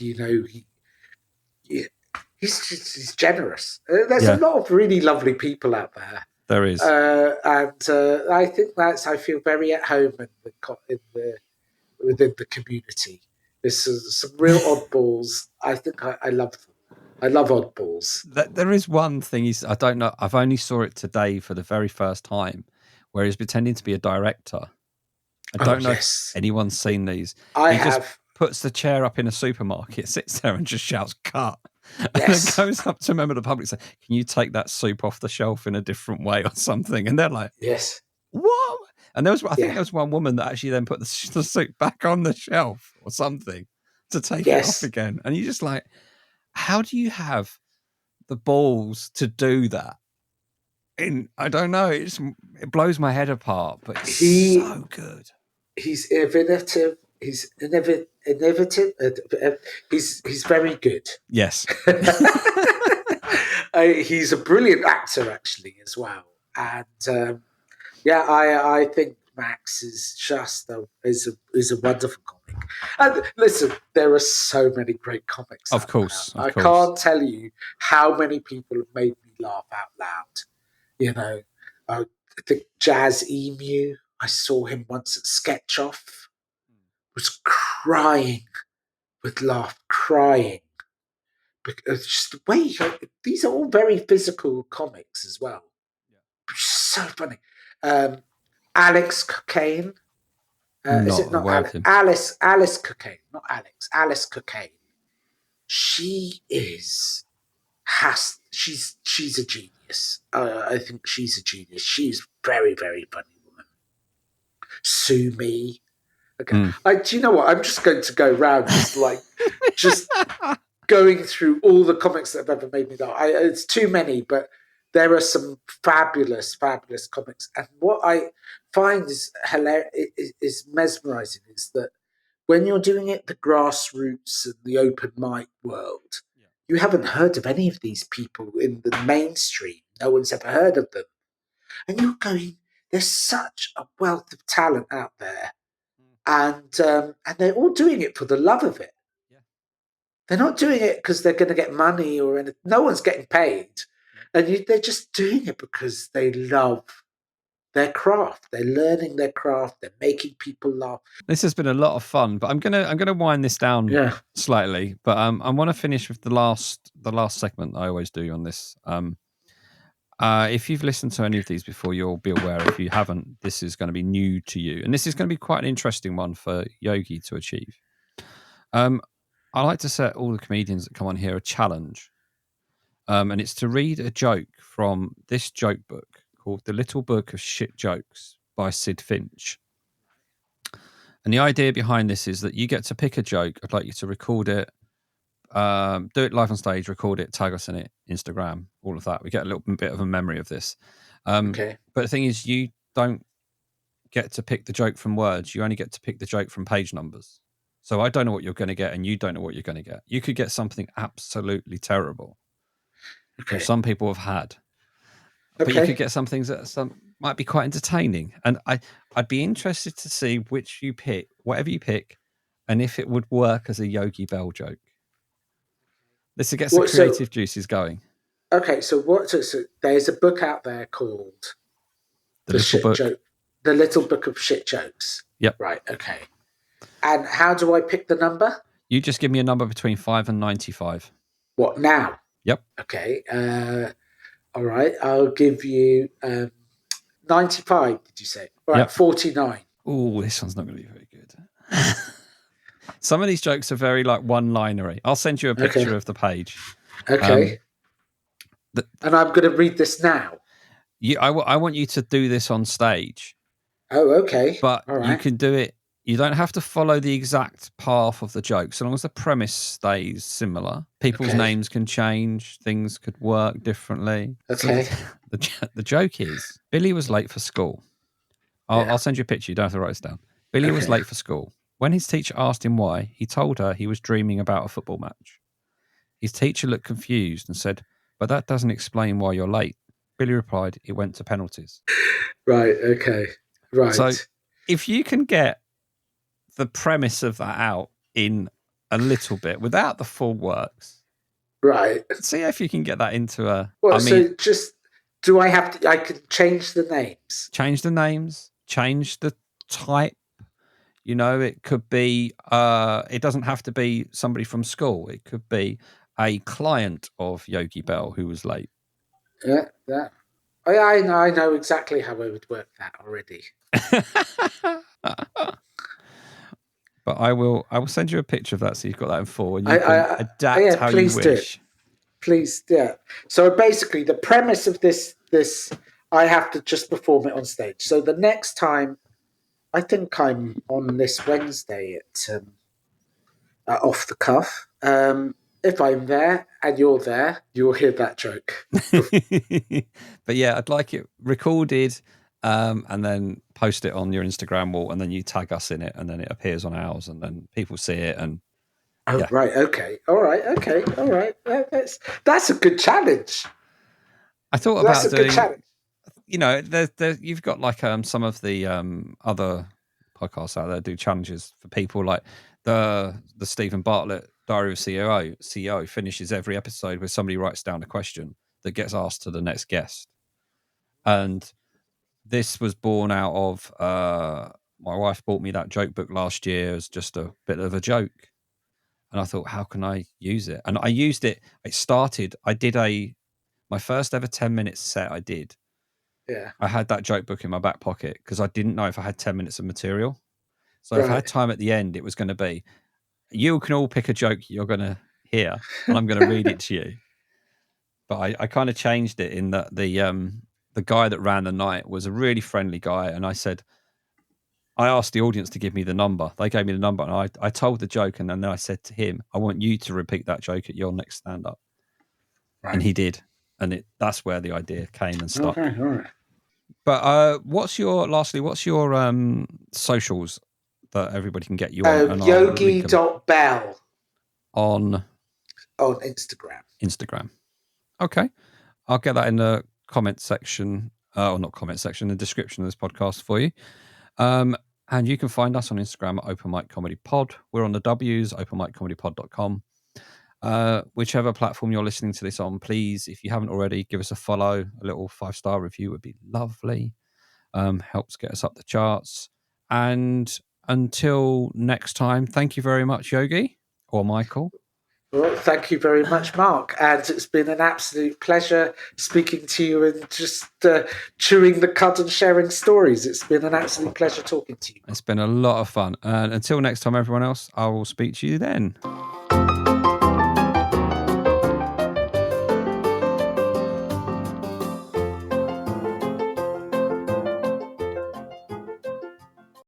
He's generous. There's a Yeah, lot of really lovely people out there, there is. and I think I feel very at home within the community. There's some real oddballs. I think I love them. I love oddballs. There is one thing I don't know. I've only saw it today for the very first time, where he's pretending to be a director. I Oh don't know if yes, anyone's seen these. I He just have. puts the chair up in a supermarket, sits there and just shouts "cut," and then Yes, goes up to a member of the public and says, "Can you take that soup off the shelf in a different way or something?" And they're like, yes, "What?" And I think yeah, there was one woman that actually then put the soup back on the shelf or something to take it off yes. again. And you're just like, how do you have the balls to do that? I don't know. It blows my head apart, but it's He so good. he's innovative. Innovative. He's very good. Yes. He's a brilliant actor actually as well, and yeah, I think Max is just is a wonderful comic. And listen, there are so many great comics Of out course. there. Of I course. can't tell you how many people have made me laugh out loud. You know, I think Jazz Emu. I saw him once at Sketch Off. Was crying with laugh, crying because just the way these are all very physical comics as well. So funny. Um, Alex Cocaine. Is Not it not aware of Alex? him. Alice Cocaine, not Alex. Alice Cocaine. she she's a genius. I think she's a genius. She's very, very funny woman. Sue me. Okay. Do you know what? I'm just going to go round just going through all the comics that have ever made me laugh. It's too many, but there are some fabulous, fabulous comics. And what I find is hilarious, is mesmerizing, is that when you're doing it the grassroots and the open mic world, you haven't heard of any of these people in the mainstream. No one's ever heard of them. And you're going, there's such a wealth of talent out there. And they're all doing it for the love of it. Yeah. They're not doing it because they're going to get money or anything. No one's getting paid. And they're just doing it because they love their craft. They're learning their craft. They're making people laugh. This has been a lot of fun, but I'm gonna wind this down slightly. But I want to finish with the last segment I always do on this. If you've listened to any of these before, you'll be aware. If you haven't, this is going to be new to you, and this is going to be quite an interesting one for Yogi to achieve. I like to set all the comedians that come on here a challenge, and it's to read a joke from this joke book called "The Little Book of Shit Jokes" by Sid Finch. And the idea behind this is that you get to pick a joke. I'd like you to record it, do it live on stage, record it, tag us in it, Instagram, all of that. We get a little bit of a memory of this. Okay. But the thing is, you don't get to pick the joke from words. You only get to pick the joke from page numbers. So I don't know what you're going to get, and you don't know what you're going to get. You could get something absolutely terrible. Okay. Some people have had. But you could get some things that might be quite entertaining. And I'd be interested to see which you pick, whatever you pick, and if it would work as a Yogie Belle joke. This gets the creative juices going. Okay, so there's a book out there called The Little Book of Shit Jokes. Yep. Right, okay. And how do I pick the number? You just give me a number between 5 and 95. What, now? Yep. Okay. All right, I'll give you 95, did you say? All right, yep. 49. Oh, this one's not going to be very good. Some of these jokes are very like one-linery. I'll send you a picture of the page. Okay. And I'm going to read this now. I want you to do this on stage. Oh, okay. But you can do it. You don't have to follow the exact path of the joke, so long as the premise stays similar. People's names can change. Things could work differently. Okay. So the joke is, Billy was late for school. I'll send you a picture. You don't have to write this down. Billy was late for school. When his teacher asked him why, he told her he was dreaming about a football match. His teacher looked confused and said, "But that doesn't explain why you're late." Billy replied, "It went to penalties." Right, okay. Right. So if you can get the premise of that out in a little bit without the full works. Right. See if you can get that into a... do I have to... I can change the names? Change the names. Change the type. You know, it could be... it doesn't have to be somebody from school. It could be a client of Yogie Belle who was late. Yeah, that... I know exactly how I would work that already. But I will send you a picture of that so you've got that in full and you can adapt how you wish. Please, yeah. So basically the premise of this I have to just perform it on stage. So the next time, I think I'm on this Wednesday at Off the Cuff. If I'm there and you're there, you'll hear that joke. But yeah, I'd like it recorded and then post it on your Instagram wall, and then you tag us in it, and then it appears on ours, and then people see it. And right, okay, all right. That's a good challenge. I thought about doing. Good challenge. You know, you've got like some of the other podcasts out there do challenges for people, like the Stephen Bartlett Diary of CEO finishes every episode with somebody writes down a question that gets asked to the next guest, and this was born out of my wife bought me that joke book last year as just a bit of a joke, and I thought, how can I use it? And I used it. I did my first ever 10-minute set. I had that joke book in my back pocket because I didn't know if I had 10 minutes of material. So if I had time at the end, it was going to be, you can all pick a joke you're going to here, and I'm going to read it to you. But I kind of changed it in that the guy that ran the night was a really friendly guy, and I asked the audience to give me the number. They gave me the number, and I told the joke, and then I said to him, "I want you to repeat that joke at your next stand-up." Right. And he did, and that's where the idea came and stuck. Okay, all right. But what's your socials that everybody can get you on? Yogie.Belle on Instagram. Okay, I'll get that in the comment section, or not comment section, the description of this podcast for you. And you can find us on Instagram at Open Mic Comedy Pod. We're on the W's, openmiccomedypod.com. Whichever platform you're listening to this on, please, if you haven't already, give us a follow. A little 5-star review would be lovely. Helps get us up the charts. And until next time, thank you very much, Yogi or Michael. Well, thank you very much, Mark. And it's been an absolute pleasure speaking to you and just chewing the cud and sharing stories. It's been an absolute pleasure talking to you. It's been a lot of fun. And until next time, everyone else, I will speak to you then.